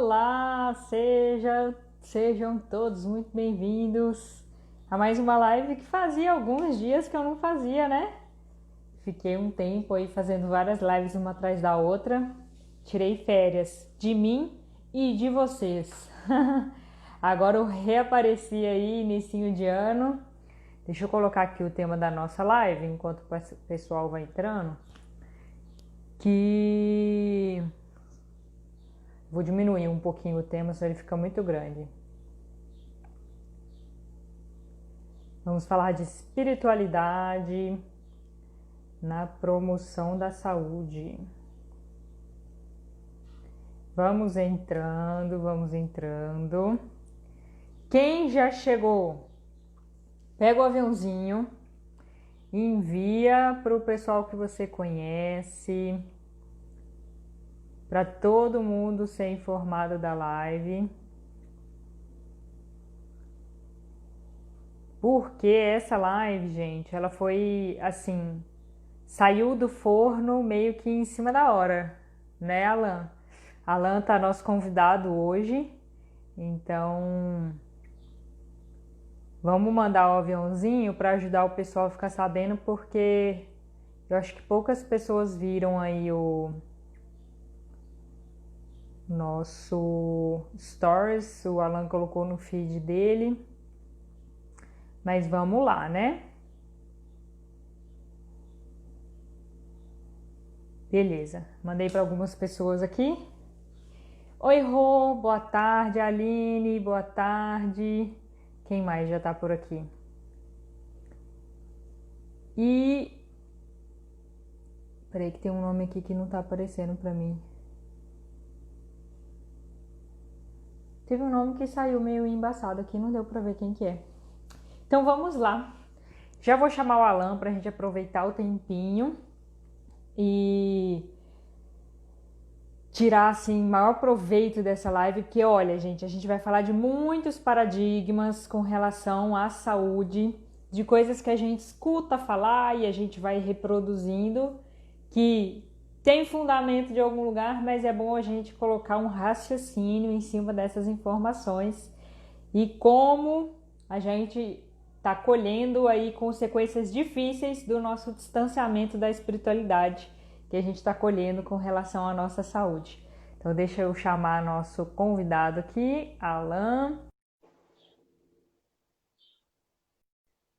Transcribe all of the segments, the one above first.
Olá, sejam todos muito bem-vindos a mais uma live que fazia alguns dias que eu não fazia, né? Fiquei um tempo aí fazendo várias lives uma atrás da outra. Tirei férias de mim e de vocês. Agora eu reapareci aí, início de ano. Deixa eu colocar aqui o tema da nossa live enquanto o pessoal vai entrando. Vou diminuir um pouquinho o tema, senão ele fica muito grande. Vamos falar de espiritualidade na promoção da saúde. Vamos entrando. Quem já chegou, pega o aviãozinho, envia para o pessoal que você conhece, para todo mundo ser informado da live. Porque essa live, gente, ela foi assim, saiu do forno meio que em cima da hora, né, Alan? Alan tá nosso convidado hoje, então vamos mandar o aviãozinho para ajudar o pessoal a ficar sabendo, porque eu acho que poucas pessoas viram aí o nosso stories, o Alan colocou no feed dele. Mas vamos lá, né? Beleza, mandei para algumas pessoas aqui. Oi, Rô, boa tarde. Aline, boa tarde. Quem mais já tá por aqui? Peraí que tem um nome aqui que não tá aparecendo para mim. Teve um nome que saiu meio embaçado aqui, não deu para ver quem que é. Então vamos lá. Já vou chamar o Alan para a gente aproveitar o tempinho e tirar assim maior proveito dessa live, porque olha, gente, a gente vai falar de muitos paradigmas com relação à saúde, de coisas que a gente escuta falar e a gente vai reproduzindo, que tem fundamento de algum lugar, mas é bom a gente colocar um raciocínio em cima dessas informações e como a gente está colhendo aí consequências difíceis do nosso distanciamento da espiritualidade que a gente está colhendo com relação à nossa saúde. Então deixa eu chamar nosso convidado aqui, Alan.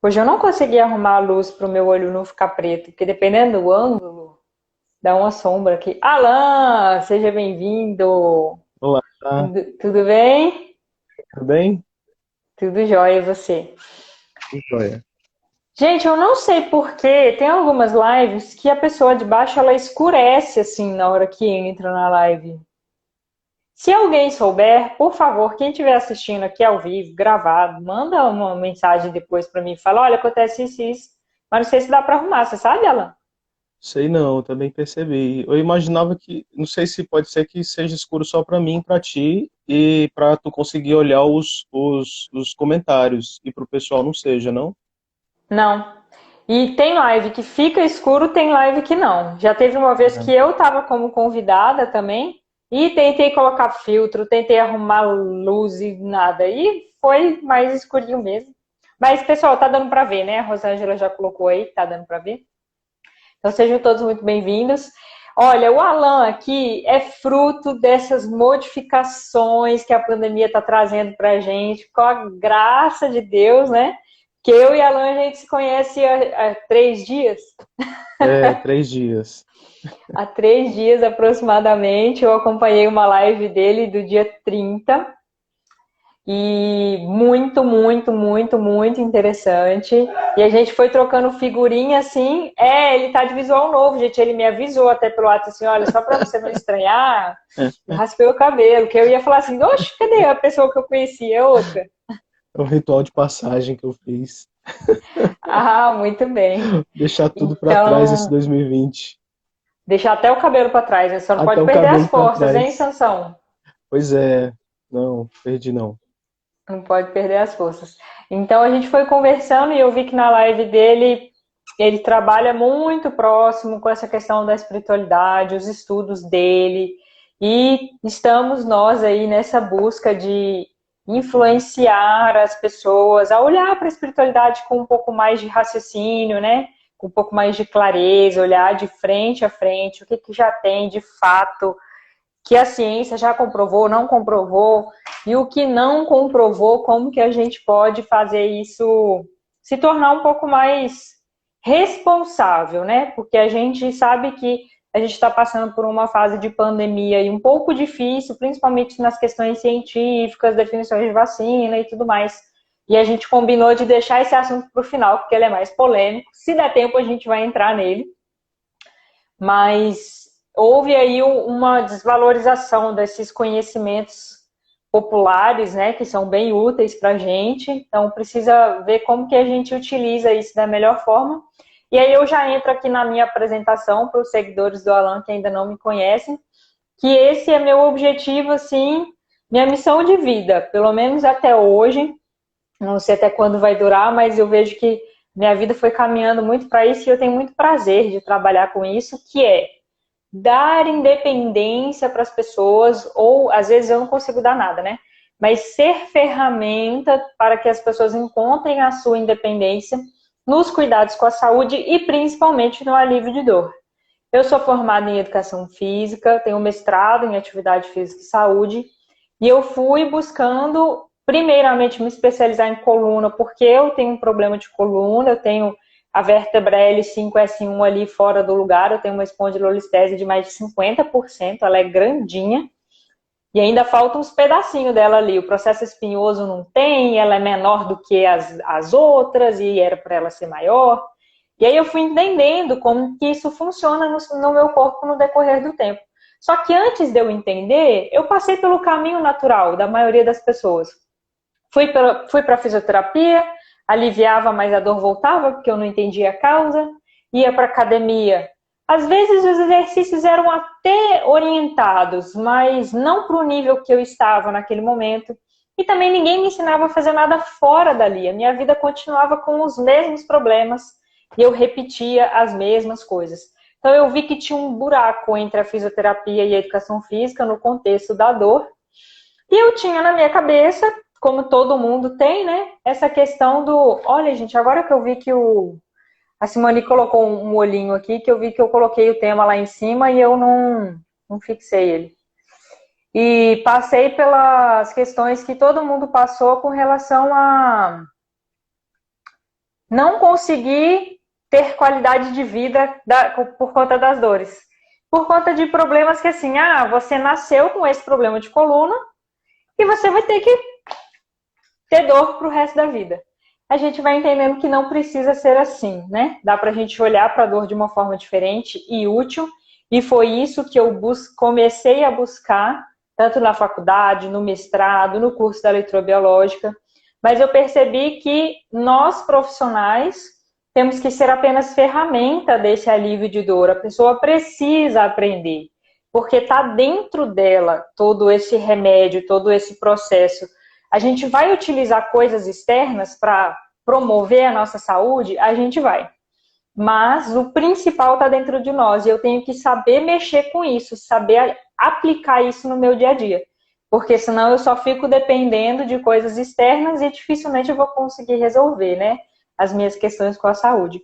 Hoje eu não consegui arrumar a luz para o meu olho não ficar preto, porque dependendo do ângulo, dá uma sombra aqui. Alan, seja bem-vindo. Olá, Tudo bem? tudo bem? Tudo jóia, e você? Tudo jóia. Gente, eu não sei porquê, tem algumas lives que a pessoa de baixo ela escurece assim na hora que entra na live. Se alguém souber, por favor, quem estiver assistindo aqui ao vivo, gravado, manda uma mensagem depois para mim e fala, olha, acontece isso e isso. Mas não sei se dá para arrumar, você sabe, Alan? Sei não, também percebi. Eu imaginava que, não sei se pode ser que seja escuro só para mim, para ti e para tu conseguir olhar os comentários e para o pessoal não seja, não? Não. E tem live que fica escuro, tem live que não. Já teve uma vez que eu estava como convidada também e tentei colocar filtro, tentei arrumar luz e nada. E foi mais escurinho mesmo. Mas, pessoal, tá dando para ver, né? A Rosângela já colocou aí, tá dando para ver. Então, sejam todos muito bem-vindos. Olha, o Alan aqui é fruto dessas modificações que a pandemia está trazendo para a gente, com a graça de Deus, né? Que eu e Alan, a gente se conhece há 3 dias. É, 3 dias. Há 3 dias aproximadamente, eu acompanhei uma live dele do dia 30 e muito interessante. E a gente foi trocando figurinha assim. Ele tá de visual novo, gente. Ele me avisou até pelo WhatsApp assim: olha, só para você não estranhar, eu raspei o cabelo. Que eu ia falar assim: oxe, cadê a pessoa que eu conhecia? É outra. É o ritual de passagem que eu fiz. Ah, muito bem. Deixar tudo para trás esse Então, 2020. deixar até o cabelo para trás, né? Só não Até pode o perder as cabelo para forças, hein, trás. Sansão? Pois é, não, perdi não. Não pode perder as forças. Então a gente foi conversando e eu vi que na live dele ele trabalha muito próximo com essa questão da espiritualidade, os estudos dele. E estamos nós aí nessa busca de influenciar as pessoas a olhar para a espiritualidade com um pouco mais de raciocínio, né? Com um pouco mais de clareza, olhar de frente a frente, o que, que já tem de fato, que a ciência já comprovou, não comprovou, e o que não comprovou, como que a gente pode fazer isso se tornar um pouco mais responsável, né? Porque a gente sabe que a gente está passando por uma fase de pandemia e um pouco difícil, principalmente nas questões científicas, definições de vacina e tudo mais. E a gente combinou de deixar esse assunto para o final, porque ele é mais polêmico. Se der tempo, a gente vai entrar nele. Mas houve aí uma desvalorização desses conhecimentos populares, né, que são bem úteis para a gente. Então, precisa ver como que a gente utiliza isso da melhor forma. E aí eu já entro aqui na minha apresentação para os seguidores do Alan que ainda não me conhecem, que esse é meu objetivo, assim, minha missão de vida, pelo menos até hoje. Não sei até quando vai durar, mas eu vejo que minha vida foi caminhando muito para isso e eu tenho muito prazer de trabalhar com isso, que é dar independência para as pessoas, ou às vezes eu não consigo dar nada, né? Mas ser ferramenta para que as pessoas encontrem a sua independência nos cuidados com a saúde e principalmente no alívio de dor. Eu sou formada em educação física, tenho mestrado em atividade física e saúde, e eu fui buscando, primeiramente, me especializar em coluna, porque eu tenho um problema de coluna, eu tenho a vértebra L5-S1 ali fora do lugar, eu tenho uma espondilolistese de mais de 50%, ela é grandinha, e ainda faltam uns pedacinhos dela ali. O processo espinhoso não tem, ela é menor do que as outras, e era para ela ser maior. E aí eu fui entendendo como que isso funciona no meu corpo no decorrer do tempo. Só que antes de eu entender, eu passei pelo caminho natural da maioria das pessoas. Fui para a fisioterapia, aliviava, mas a dor voltava, porque eu não entendia a causa. Ia para academia. Às vezes os exercícios eram até orientados, mas não para o nível que eu estava naquele momento. E também ninguém me ensinava a fazer nada fora dali. A minha vida continuava com os mesmos problemas e eu repetia as mesmas coisas. Então eu vi que tinha um buraco entre a fisioterapia e a educação física no contexto da dor. E eu tinha na minha cabeça, como todo mundo tem, né, essa questão do... Olha, gente, agora que eu vi que a Simone colocou um olhinho aqui, que eu vi que eu coloquei o tema lá em cima e eu não fixei ele. E passei pelas questões que todo mundo passou com relação a não conseguir ter qualidade de vida por conta das dores. Por conta de problemas que assim, você nasceu com esse problema de coluna e você vai ter que ter dor pro resto da vida. A gente vai entendendo que não precisa ser assim, né? Dá pra gente olhar para a dor de uma forma diferente e útil, e foi isso que eu comecei a buscar, tanto na faculdade, no mestrado, no curso da eletrobiológica, mas eu percebi que nós, profissionais, temos que ser apenas ferramenta desse alívio de dor. A pessoa precisa aprender, porque está dentro dela todo esse remédio, todo esse processo. A gente vai utilizar coisas externas para promover a nossa saúde? A gente vai. Mas o principal está dentro de nós e eu tenho que saber mexer com isso, saber aplicar isso no meu dia a dia. Porque senão eu só fico dependendo de coisas externas e dificilmente eu vou conseguir resolver, né, as minhas questões com a saúde.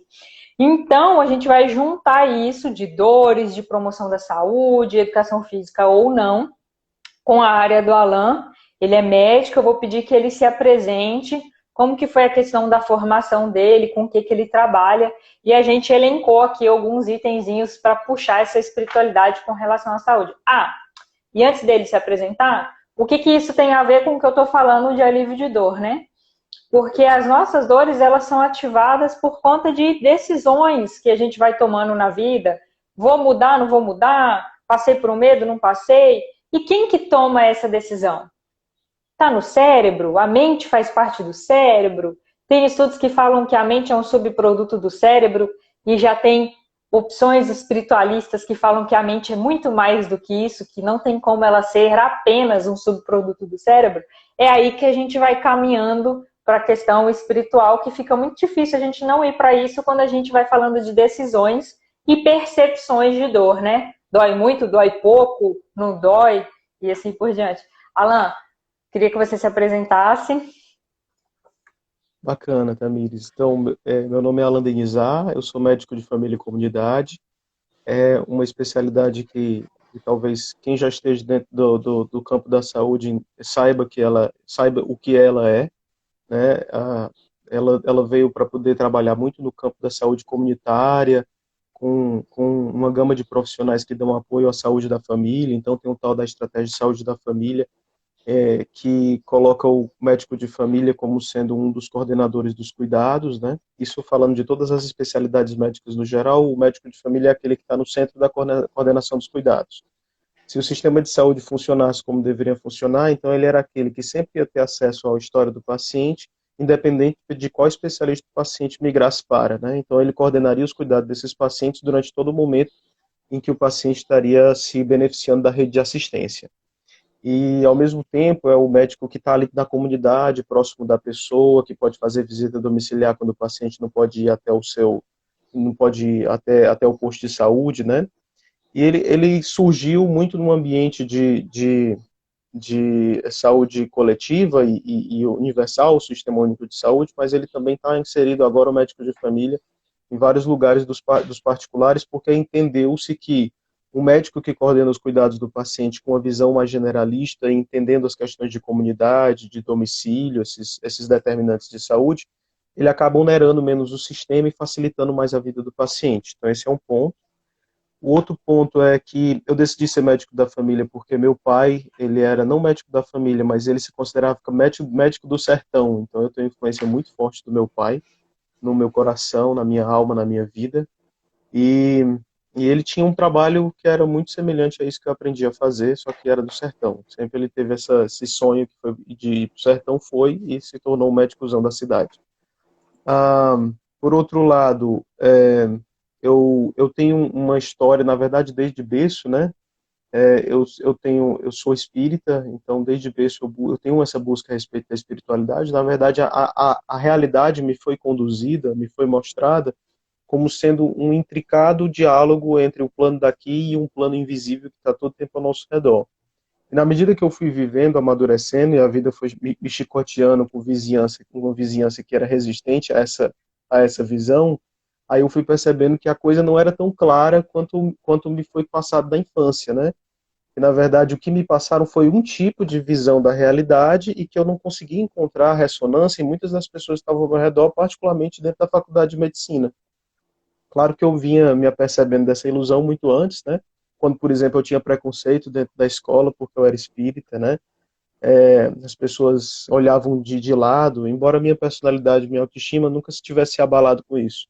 Então, a gente vai juntar isso de dores, de promoção da saúde, educação física ou não, com a área do Alan. Ele é médico, eu vou pedir que ele se apresente, como que foi a questão da formação dele, com o que ele trabalha, e a gente elencou aqui alguns itenzinhos para puxar essa espiritualidade com relação à saúde. E antes dele se apresentar, o que isso tem a ver com o que eu estou falando de alívio de dor, né? Porque as nossas dores, elas são ativadas por conta de decisões que a gente vai tomando na vida. Vou mudar, não vou mudar? Passei por um medo, não passei? E quem que toma essa decisão? Está no cérebro? A mente faz parte do cérebro? Tem estudos que falam que a mente é um subproduto do cérebro e já tem opções espiritualistas que falam que a mente é muito mais do que isso, que não tem como ela ser apenas um subproduto do cérebro. É aí que a gente vai caminhando para a questão espiritual, que fica muito difícil a gente não ir para isso quando a gente vai falando de decisões e percepções de dor, né? dói muito, dói pouco, não dói, e assim por diante. Alan, queria que você se apresentasse. Bacana, Tamires. Então, meu nome é Alan Denizar, eu sou médico de família e comunidade. É uma especialidade que talvez quem já esteja dentro do campo da saúde saiba o que ela é, né? Ela veio para poder trabalhar muito no campo da saúde comunitária, com uma gama de profissionais que dão apoio à saúde da família. Então, tem um tal da estratégia de saúde da família, que coloca o médico de família como sendo um dos coordenadores dos cuidados, né? Isso falando de todas as especialidades médicas no geral, o médico de família é aquele que está no centro da coordenação dos cuidados. Se o sistema de saúde funcionasse como deveria funcionar, então ele era aquele que sempre ia ter acesso à história do paciente, independente de qual especialista o paciente migrasse para, né? Então ele coordenaria os cuidados desses pacientes durante todo o momento em que o paciente estaria se beneficiando da rede de assistência. E, ao mesmo tempo, é o médico que está ali na comunidade, próximo da pessoa, que pode fazer visita domiciliar quando o paciente não pode ir não pode ir até o posto de saúde, né? E ele surgiu muito num ambiente de saúde coletiva e universal, o Sistema Único de Saúde, mas ele também está inserido agora, o médico de família, em vários lugares dos particulares, porque entendeu-se que um médico que coordena os cuidados do paciente com uma visão mais generalista, entendendo as questões de comunidade, de domicílio, esses determinantes de saúde, ele acaba onerando menos o sistema e facilitando mais a vida do paciente. Então, esse é um ponto. O outro ponto é que eu decidi ser médico da família porque meu pai, ele era não médico da família, mas ele se considerava médico do sertão. Então, eu tenho influência muito forte do meu pai no meu coração, na minha alma, na minha vida. E, e ele tinha um trabalho que era muito semelhante a isso que eu aprendi a fazer, só que era do sertão. Sempre ele teve esse sonho que foi de ir para o sertão, foi e se tornou um médicozão da cidade. Ah, por outro lado, eu tenho uma história, na verdade, desde berço, né? Eu sou espírita, então desde berço eu tenho essa busca a respeito da espiritualidade. Na verdade, a realidade me foi conduzida, me foi mostrada como sendo um intricado diálogo entre o plano daqui e um plano invisível que está todo tempo ao nosso redor. E na medida que eu fui vivendo, amadurecendo, e a vida foi me chicoteando com uma vizinhança que era resistente a essa visão, aí eu fui percebendo que a coisa não era tão clara quanto me foi passado da infância, né? E, na verdade, o que me passaram foi um tipo de visão da realidade e que eu não conseguia encontrar ressonância em muitas das pessoas que estavam ao meu redor, particularmente dentro da faculdade de medicina. Claro que eu vinha me apercebendo dessa ilusão muito antes, né? Quando, por exemplo, eu tinha preconceito dentro da escola porque eu era espírita, né? As pessoas olhavam de lado, embora minha personalidade, minha autoestima nunca se tivesse abalado com isso.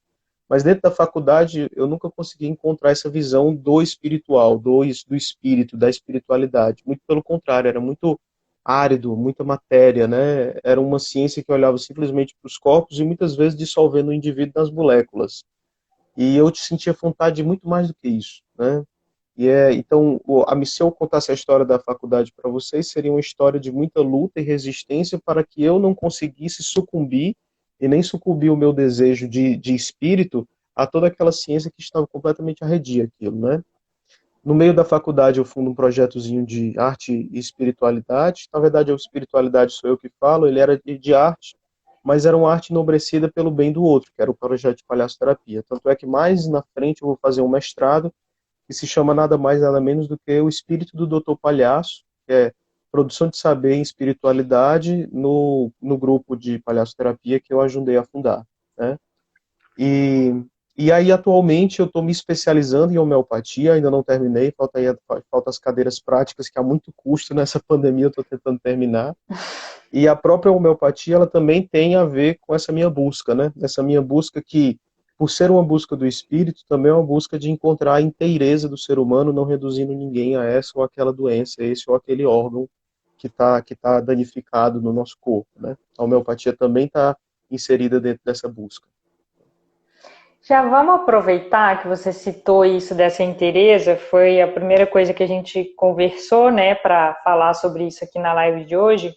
Mas dentro da faculdade eu nunca consegui encontrar essa visão do espiritual, do espírito, da espiritualidade. Muito pelo contrário, era muito árido, muita matéria, né? Era uma ciência que olhava simplesmente para os corpos e muitas vezes dissolvendo o indivíduo nas moléculas. E eu te sentia vontade de muito mais do que isso, né? Então, se eu contasse a história da faculdade para vocês, seria uma história de muita luta e resistência para que eu não conseguisse sucumbir e nem sucumbir o meu desejo de espírito a toda aquela ciência que estava completamente arredia aquilo, né? No meio da faculdade eu fundo um projetozinho de arte e espiritualidade. Na verdade, a espiritualidade sou eu que falo, ele era de arte, mas era uma arte enobrecida pelo bem do outro, que era o projeto de palhaçoterapia. Tanto é que mais na frente eu vou fazer um mestrado que se chama nada mais nada menos do que o espírito do Dr. Palhaço, que é produção de saber em espiritualidade no grupo de palhaçoterapia que eu ajudei a fundar, né? E, e aí, atualmente, eu estou me especializando em homeopatia, ainda não terminei, falta as cadeiras práticas, que há muito custo nessa pandemia, eu estou tentando terminar. E a própria homeopatia, ela também tem a ver com essa minha busca, né? Essa minha busca que, por ser uma busca do espírito, também é uma busca de encontrar a inteireza do ser humano, não reduzindo ninguém a essa ou aquela doença, esse ou aquele órgão que tá danificado no nosso corpo, né? A homeopatia também está inserida dentro dessa busca. Já vamos aproveitar que você citou isso dessa inteireza, foi a primeira coisa que a gente conversou, né, para falar sobre isso aqui na live de hoje.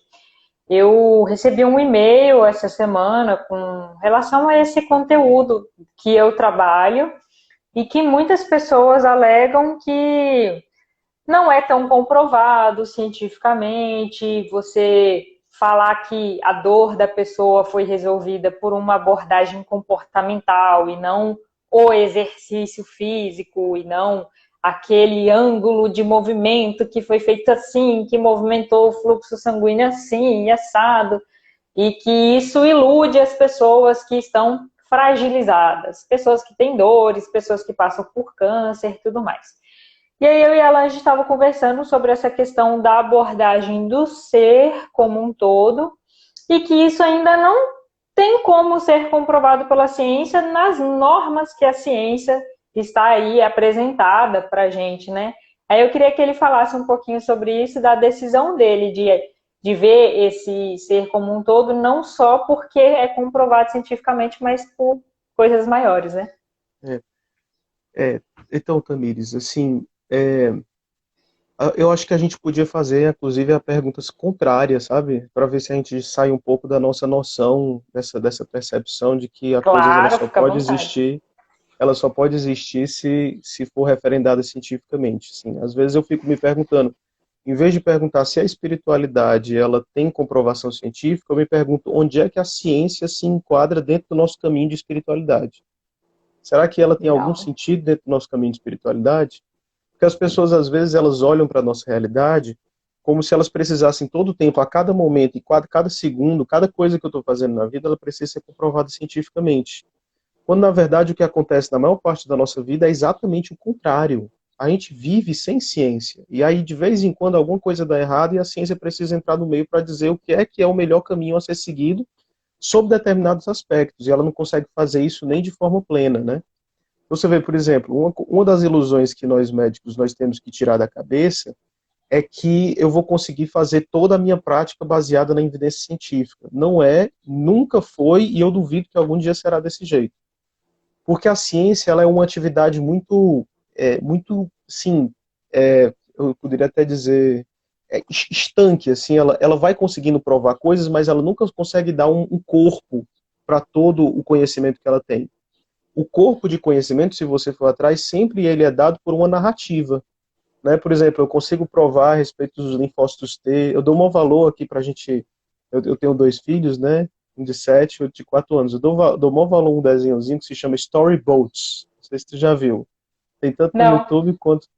Eu recebi um e-mail essa semana com relação a esse conteúdo que eu trabalho e que muitas pessoas alegam que não é tão comprovado cientificamente. Você falar que a dor da pessoa foi resolvida por uma abordagem comportamental e não o exercício físico e não aquele ângulo de movimento que foi feito assim, que movimentou o fluxo sanguíneo assim e assado, e que isso ilude as pessoas que estão fragilizadas, pessoas que têm dores, pessoas que passam por câncer e tudo mais. E aí eu e ela a gente estava conversando sobre essa questão da abordagem do ser como um todo e que isso ainda não tem como ser comprovado pela ciência nas normas que a ciência está aí apresentada para a gente, né? Aí eu queria que ele falasse um pouquinho sobre isso, da decisão dele de ver esse ser como um todo, não só porque é comprovado cientificamente, mas por coisas maiores, né? É, então, Tamires, assim, eu acho que a gente podia fazer, inclusive, a perguntas contrárias, sabe? Para ver se a gente sai um pouco da nossa noção, dessa percepção de que a coisa ela Claro, só fica à pode vontade. existir, se for referendada cientificamente. Assim. Às vezes eu fico me perguntando, em vez de perguntar se a espiritualidade ela tem comprovação científica, eu me pergunto onde é que a ciência se enquadra dentro do nosso caminho de espiritualidade. Será que ela tem algum Legal. sentido dentro do nosso caminho de espiritualidade? Porque as pessoas, às vezes, elas olham para a nossa realidade como se elas precisassem todo o tempo, a cada momento, e cada segundo, cada coisa que eu estou fazendo na vida, ela precisa ser comprovada cientificamente. Quando, na verdade, o que acontece na maior parte da nossa vida é exatamente o contrário. A gente vive sem ciência. E aí, de vez em quando, alguma coisa dá errado e a ciência precisa entrar no meio para dizer o que é o melhor caminho a ser seguido sob determinados aspectos. E ela não consegue fazer isso nem de forma plena, né? Você vê, por exemplo, uma das ilusões que nós médicos nós temos que tirar da cabeça é que eu vou conseguir fazer toda a minha prática baseada na evidência científica. Não é, nunca foi e eu duvido que algum dia será desse jeito. Porque a ciência ela é uma atividade muito, sim, eu poderia até dizer estanque, assim, ela vai conseguindo provar coisas, mas ela nunca consegue dar um corpo para todo o conhecimento que ela tem. O corpo de conhecimento, se você for atrás, sempre ele é dado por uma narrativa. Né? Por exemplo, eu consigo provar a respeito dos linfócitos T, eu dou um valor aqui para a gente, eu tenho dois filhos, né? Um de 7 e outro de 4 anos. Eu dou um valor a um desenhozinho que se chama Storyboats. Não sei se tu já viu. Tem tanto no Não, YouTube quanto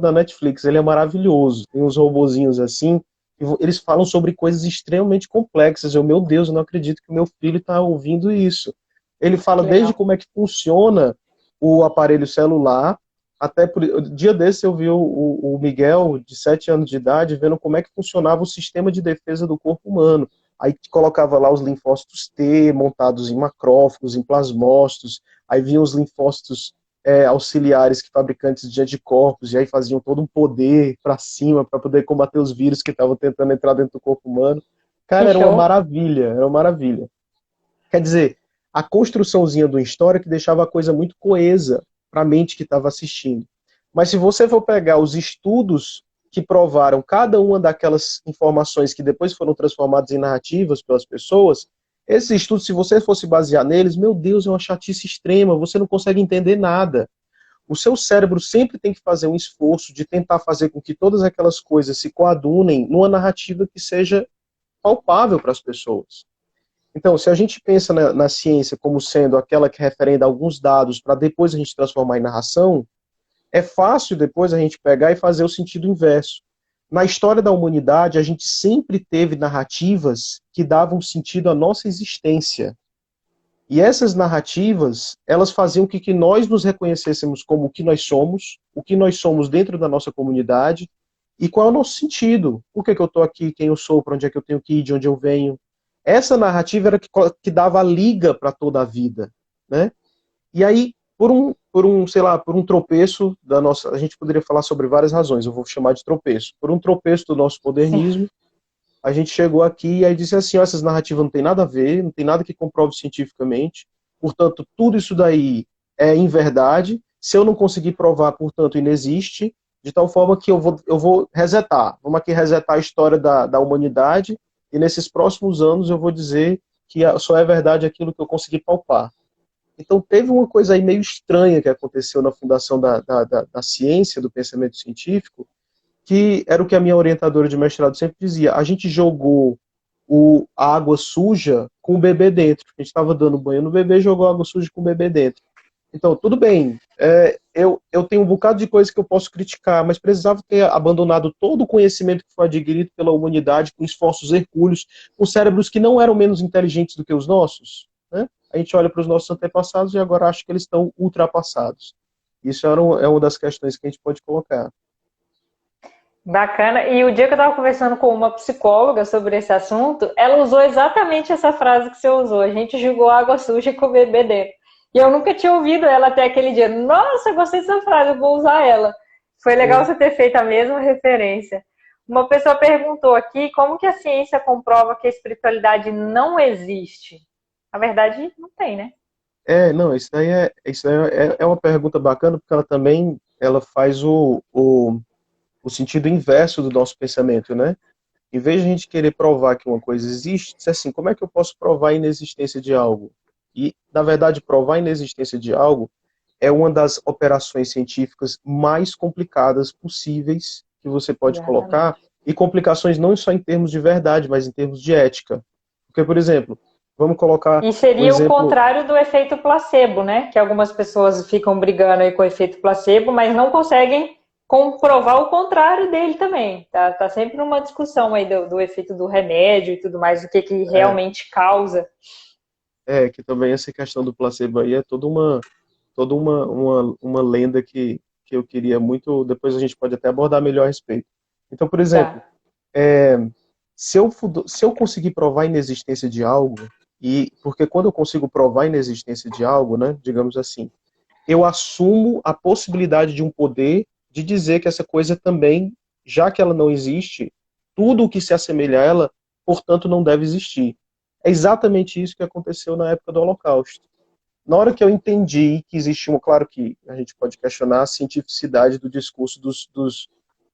na Netflix. Ele é maravilhoso. Tem uns robozinhos assim, e eles falam sobre coisas extremamente complexas. Meu Deus, eu não acredito que o meu filho está ouvindo isso. Ele fala que desde legal. como é que funciona o aparelho celular, até por dia desse eu vi o Miguel, de 7 anos de idade, vendo como é que funcionava o sistema de defesa do corpo humano. Aí colocava lá os linfócitos T montados em macrófagos, em plasmócitos, aí vinham os linfócitos auxiliares que fabricantes de anticorpos, e aí faziam todo um poder para cima para poder combater os vírus que estavam tentando entrar dentro do corpo humano. Que Cara, show. era uma maravilha. Quer dizer, a construçãozinha de uma história que deixava a coisa muito coesa para a mente que estava assistindo. Mas se você for pegar os estudos que provaram cada uma daquelas informações que depois foram transformadas em narrativas pelas pessoas, esses estudos, se você fosse basear neles, meu Deus, é uma chatice extrema, você não consegue entender nada. O seu cérebro sempre tem que fazer um esforço de tentar fazer com que todas aquelas coisas se coadunem numa narrativa que seja palpável para as pessoas. Então, se a gente pensa na ciência como sendo aquela que referenda alguns dados para depois a gente transformar em narração, é fácil depois a gente pegar e fazer o sentido inverso. Na história da humanidade, a gente sempre teve narrativas que davam sentido à nossa existência. E essas narrativas, elas faziam que nós nos reconhecêssemos como o que nós somos dentro da nossa comunidade, e qual é o nosso sentido. Por que eu estou aqui, quem eu sou, para onde é que eu tenho que ir, de onde eu venho. Essa narrativa era que dava a liga para toda a vida. Né? E aí, sei lá, por um tropeço da nossa. A gente poderia falar sobre várias razões, eu vou chamar de tropeço. Por um tropeço do nosso Sim. modernismo, a gente chegou aqui e aí disse assim, ó, essas narrativas não tem nada a ver, não tem nada que comprove cientificamente, portanto, tudo isso daí é inverdade, se eu não conseguir provar, portanto, inexiste, de tal forma que eu vou resetar, vamos aqui resetar a história da humanidade, e nesses próximos anos eu vou dizer que só é verdade aquilo que eu consegui palpar. Então, teve uma coisa aí meio estranha que aconteceu na fundação da ciência, do pensamento científico, que era o que a minha orientadora de mestrado sempre dizia. A gente jogou a água suja com o bebê dentro. A gente estava dando banho no bebê e jogou a água suja com o bebê dentro. Então, tudo bem. Eu tenho um bocado de coisa que eu posso criticar, mas precisava ter abandonado todo o conhecimento que foi adquirido pela humanidade com esforços hercúleos, com cérebros que não eram menos inteligentes do que os nossos. Né? A gente olha para os nossos antepassados e agora acha que eles estão ultrapassados. Isso é uma das questões que a gente pode colocar. Bacana. E o dia que eu estava conversando com uma psicóloga sobre esse assunto, ela usou exatamente essa frase que você usou. A gente jogou água suja com o bebê dentro. E eu nunca tinha ouvido ela até aquele dia. Nossa, gostei dessa frase, eu vou usar ela. Foi legal você ter feito a mesma referência. Uma pessoa perguntou aqui como que a ciência comprova que a espiritualidade não existe. Na verdade, não tem, né? Não, isso daí é uma pergunta bacana, porque ela faz o sentido inverso do nosso pensamento, né? Em vez de a gente querer provar que uma coisa existe, diz assim, como é que eu posso provar a inexistência de algo? E, na verdade, provar a inexistência de algo é uma das operações científicas mais complicadas possíveis que você pode colocar, Exatamente. e complicações não só em termos de verdade, mas em termos de ética. Porque, por exemplo, vamos colocar E o seria o exemplo. contrário do efeito placebo, né? Que algumas pessoas ficam brigando aí com o efeito placebo, mas não conseguem comprovar o contrário dele também. Tá sempre numa discussão aí do efeito do remédio e tudo mais, o que é, realmente causa. que também essa questão do placebo aí é toda uma lenda que eu queria muito, depois a gente pode até abordar melhor a respeito. Então, por exemplo, Tá. é, se eu conseguir provar a inexistência de algo, e porque quando eu consigo provar a inexistência de algo, né, digamos assim, eu assumo a possibilidade de um poder de dizer que essa coisa também, já que ela não existe, tudo o que se assemelha a ela, portanto, não deve existir. É exatamente isso que aconteceu na época do Holocausto. Na hora que eu entendi que existia, claro que a gente pode questionar a cientificidade do discurso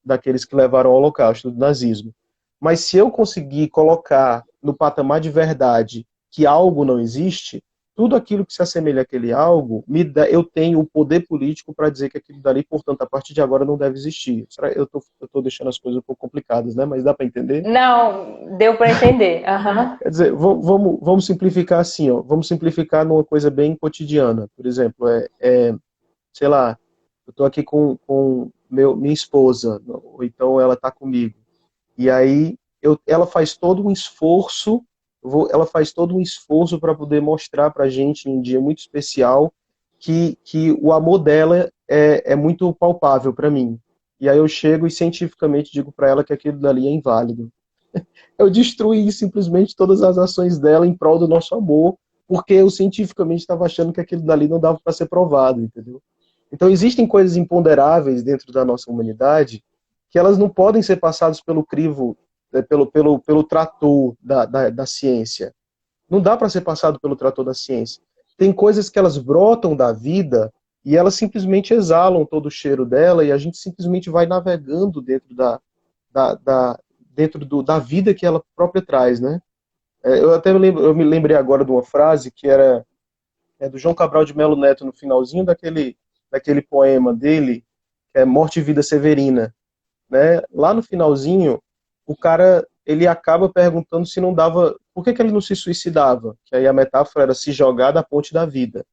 daqueles que levaram ao Holocausto, do nazismo. Mas se eu conseguir colocar no patamar de verdade que algo não existe, tudo aquilo que se assemelha àquele algo, eu tenho o poder político para dizer que aquilo dali, portanto, a partir de agora não deve existir. Eu tô deixando as coisas um pouco complicadas, né? Mas dá para entender? Não, deu para entender. Aham. Quer dizer, vamos simplificar assim, ó. Vamos simplificar numa coisa bem cotidiana. Por exemplo, sei lá, eu estou aqui com minha esposa, ou então ela está comigo. E aí ela faz todo um esforço, ela faz todo um esforço para poder mostrar para a gente em um dia muito especial que o amor dela é muito palpável para mim. E aí eu chego e cientificamente digo para ela que aquilo dali é inválido. Eu destruí simplesmente todas as ações dela em prol do nosso amor, porque eu cientificamente estava achando que aquilo dali não dava para ser provado, entendeu? Então existem coisas imponderáveis dentro da nossa humanidade que elas não podem ser passadas pelo crivo, pelo trator da ciência. Não dá para ser passado pelo trator da ciência. Tem coisas que elas brotam da vida e elas simplesmente exalam todo o cheiro dela e a gente simplesmente vai navegando da, da, da vida que ela própria traz, né? Eu me lembrei agora de uma frase que do João Cabral de Melo Neto no finalzinho daquele poema dele, que é Morte e Vida Severina, né? Lá no finalzinho, o cara ele acaba perguntando se não dava, por que ele não se suicidava? Que aí a metáfora era se jogar da ponte da vida.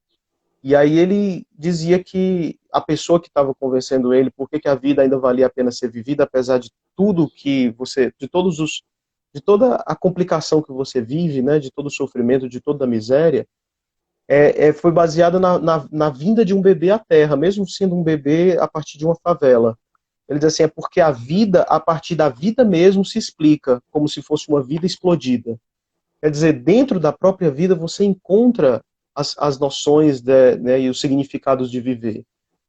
E aí ele dizia que a pessoa que estava convencendo ele, por que a vida ainda valia a pena ser vivida, apesar de tudo que você, de toda a complicação que você vive, né, de todo o sofrimento, de toda a miséria, foi baseada na vinda de um bebê à Terra, mesmo sendo um bebê a partir de uma favela. Ele diz assim, é porque a vida, a partir da vida mesmo, se explica, como se fosse uma vida explodida. Quer dizer, dentro da própria vida você encontra as noções né, e os significados de viver.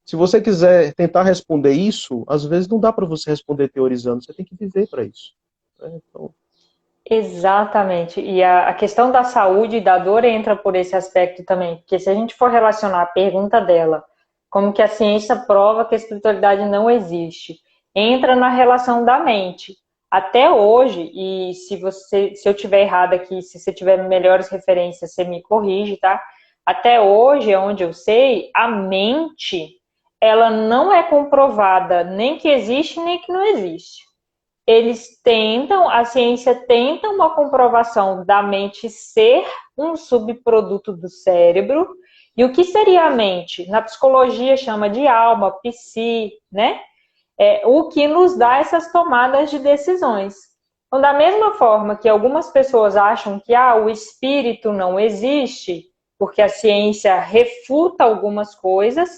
Se você quiser tentar responder isso, às vezes não dá para você responder teorizando, você tem que viver para isso. Né? Então, Exatamente. E a questão da saúde e da dor entra por esse aspecto também. Porque se a gente for relacionar a pergunta dela, como que a ciência prova que a espiritualidade não existe, entra na relação da mente. Até hoje, e se eu tiver errado aqui, se você tiver melhores referências, você me corrige, tá? até hoje, onde eu sei, a mente, ela não é comprovada nem que existe, nem que não existe. Eles tentam, a ciência tenta uma comprovação da mente ser um subproduto do cérebro. E o que seria a mente? Na psicologia chama de alma, psi, né? O que nos dá essas tomadas de decisões. Então, da mesma forma que algumas pessoas acham que o espírito não existe, porque a ciência refuta algumas coisas,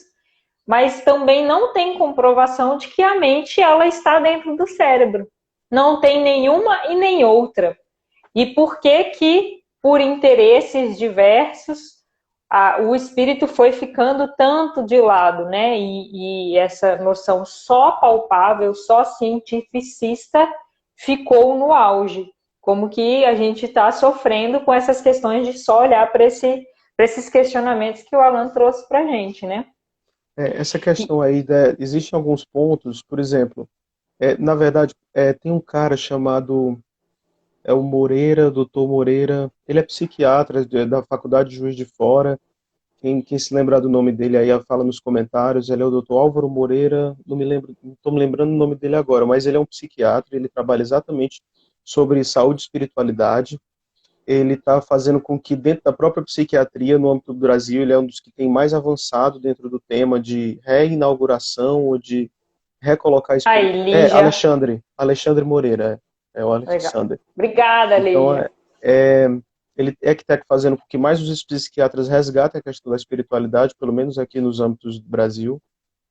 mas também não tem comprovação de que a mente ela está dentro do cérebro. Não tem nenhuma e nem outra. E por que que, por interesses diversos, o espírito foi ficando tanto de lado, né? E essa noção só palpável, só cientificista, ficou no auge. Como que a gente está sofrendo com essas questões de só olhar para esses questionamentos que o Alan trouxe para a gente, né? Essa questão aí, existem alguns pontos, por exemplo, na verdade, tem um cara chamado o Moreira, doutor Moreira, ele é psiquiatra da Faculdade de Juiz de Fora. Quem se lembrar do nome dele aí, fala nos comentários. Ele é o doutor Álvaro Moreira, não me lembro, não estou me lembrando o nome dele agora, mas ele é um psiquiatra, ele trabalha exatamente sobre saúde e espiritualidade. Ele está fazendo com que dentro da própria psiquiatria, no âmbito do Brasil, ele é um dos que tem mais avançado dentro do tema de reinauguração ou de recolocar... Lígia. Alexandre Moreira, é o Legal. Alexandre. Obrigada, Então, Lígia. ele que está fazendo com que mais os psiquiatras resgatem a questão da espiritualidade, pelo menos aqui nos âmbitos do Brasil.